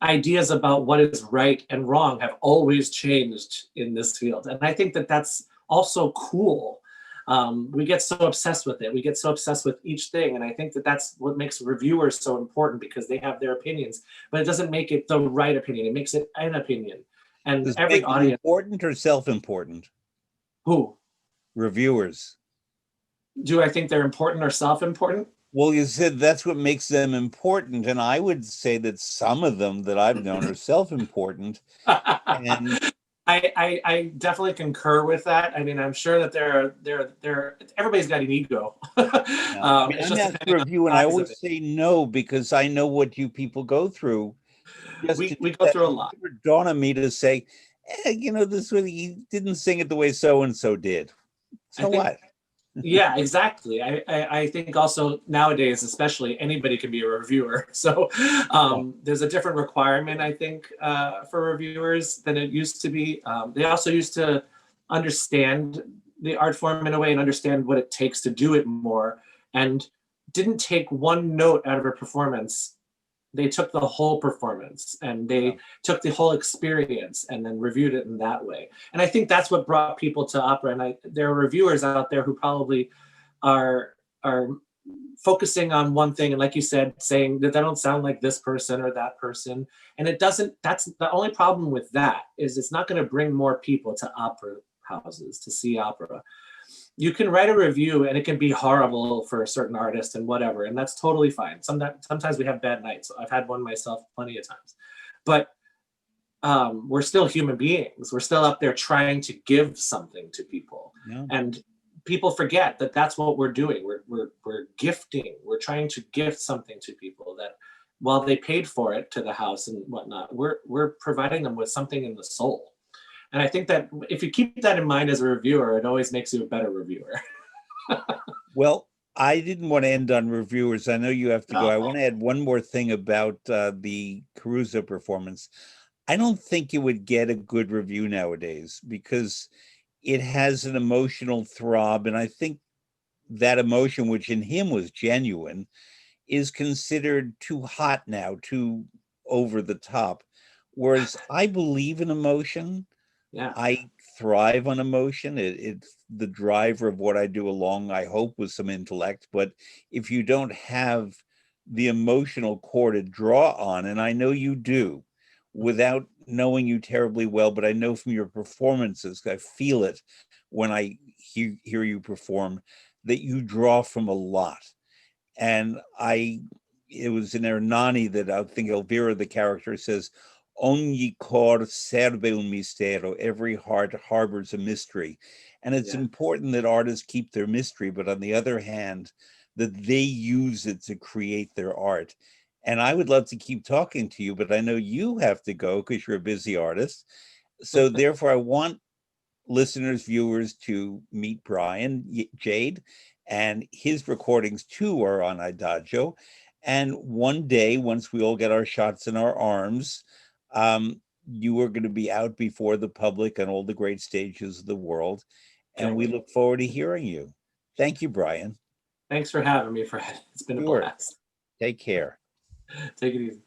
ideas about what is right and wrong have always changed in this field. And I think that that's also cool. We get so obsessed with it. We get so obsessed with each thing. And I think that that's what makes reviewers so important, because they have their opinions, but it doesn't make it the right opinion. It makes it an opinion. And Does it every make them audience, important or self-important? who Reviewers. do I think they're important or self-important? Well, you said that's what makes them important, and I would say that some of them that I've known are self-important. And I definitely concur with that. I mean, I'm sure that everybody's got an ego. I mean, It's I'm just asked to depending on review, and the I size of always it. say no because I know what you people go through. Just to We do go that, through a it lot. never dawned on me to say, this really he didn't sing it the way so and so did. I So think, what? yeah, exactly. I think also nowadays, especially, anybody can be a reviewer. So Yeah. there's a different requirement, I think, for reviewers than it used to be. They also used to understand the art form in a way and understand what it takes to do it more, and didn't take one note out of a performance. They took the whole performance and Yeah. they took the whole experience and then reviewed it in that way. And I think that's what brought people to opera. And there are reviewers out there who probably are focusing on one thing, and like you said, saying that they don't sound like this person or that person. And it doesn't, that's the only problem with that, is it's not going to bring more people to opera houses to see opera. You can write a review and it can be horrible for a certain artist and whatever, and that's totally fine. Sometimes we have bad nights. I've had one myself plenty of times, but we're still human beings. We're still up there trying to give something to people, Yeah. and people forget that that's what we're doing. We're gifting. We're trying to gift something to people that, while they paid for it to the house and whatnot, we're providing them with something in the soul. And I think that if you keep that in mind as a reviewer, it always makes you a better reviewer. Well, I didn't want to end on reviewers. I know you have to go. I want to add one more thing about the Caruso performance. I don't think you would get a good review nowadays because it has an emotional throb. And I think that emotion, which in him was genuine, is considered too hot now, too over the top. Whereas I believe in emotion. Yeah. I thrive on emotion. It's the driver of what I do, along, I hope, with some intellect. But if you don't have the emotional core to draw on, and I know you do, without knowing you terribly well, but I know from your performances, I feel it when I hear you perform, that you draw from a lot. And it was in Hernani that I think Elvira, the character, says, ogni cor serve un mistero, every heart harbors a mystery. And it's Yeah. important that artists keep their mystery, but on the other hand, that they use it to create their art. And I would love to keep talking to you, but I know you have to go because you're a busy artist. So therefore, I want listeners, viewers to meet Brian Jagde, and his recordings too are on IDAGIO. And one day, once we all get our shots in our arms, you are going to be out before the public on all the great stages of the world. And we look forward to hearing you. Thank you, Brian. Thanks for having me, Fred. It's been a Sure. blast. Take care. Take it easy.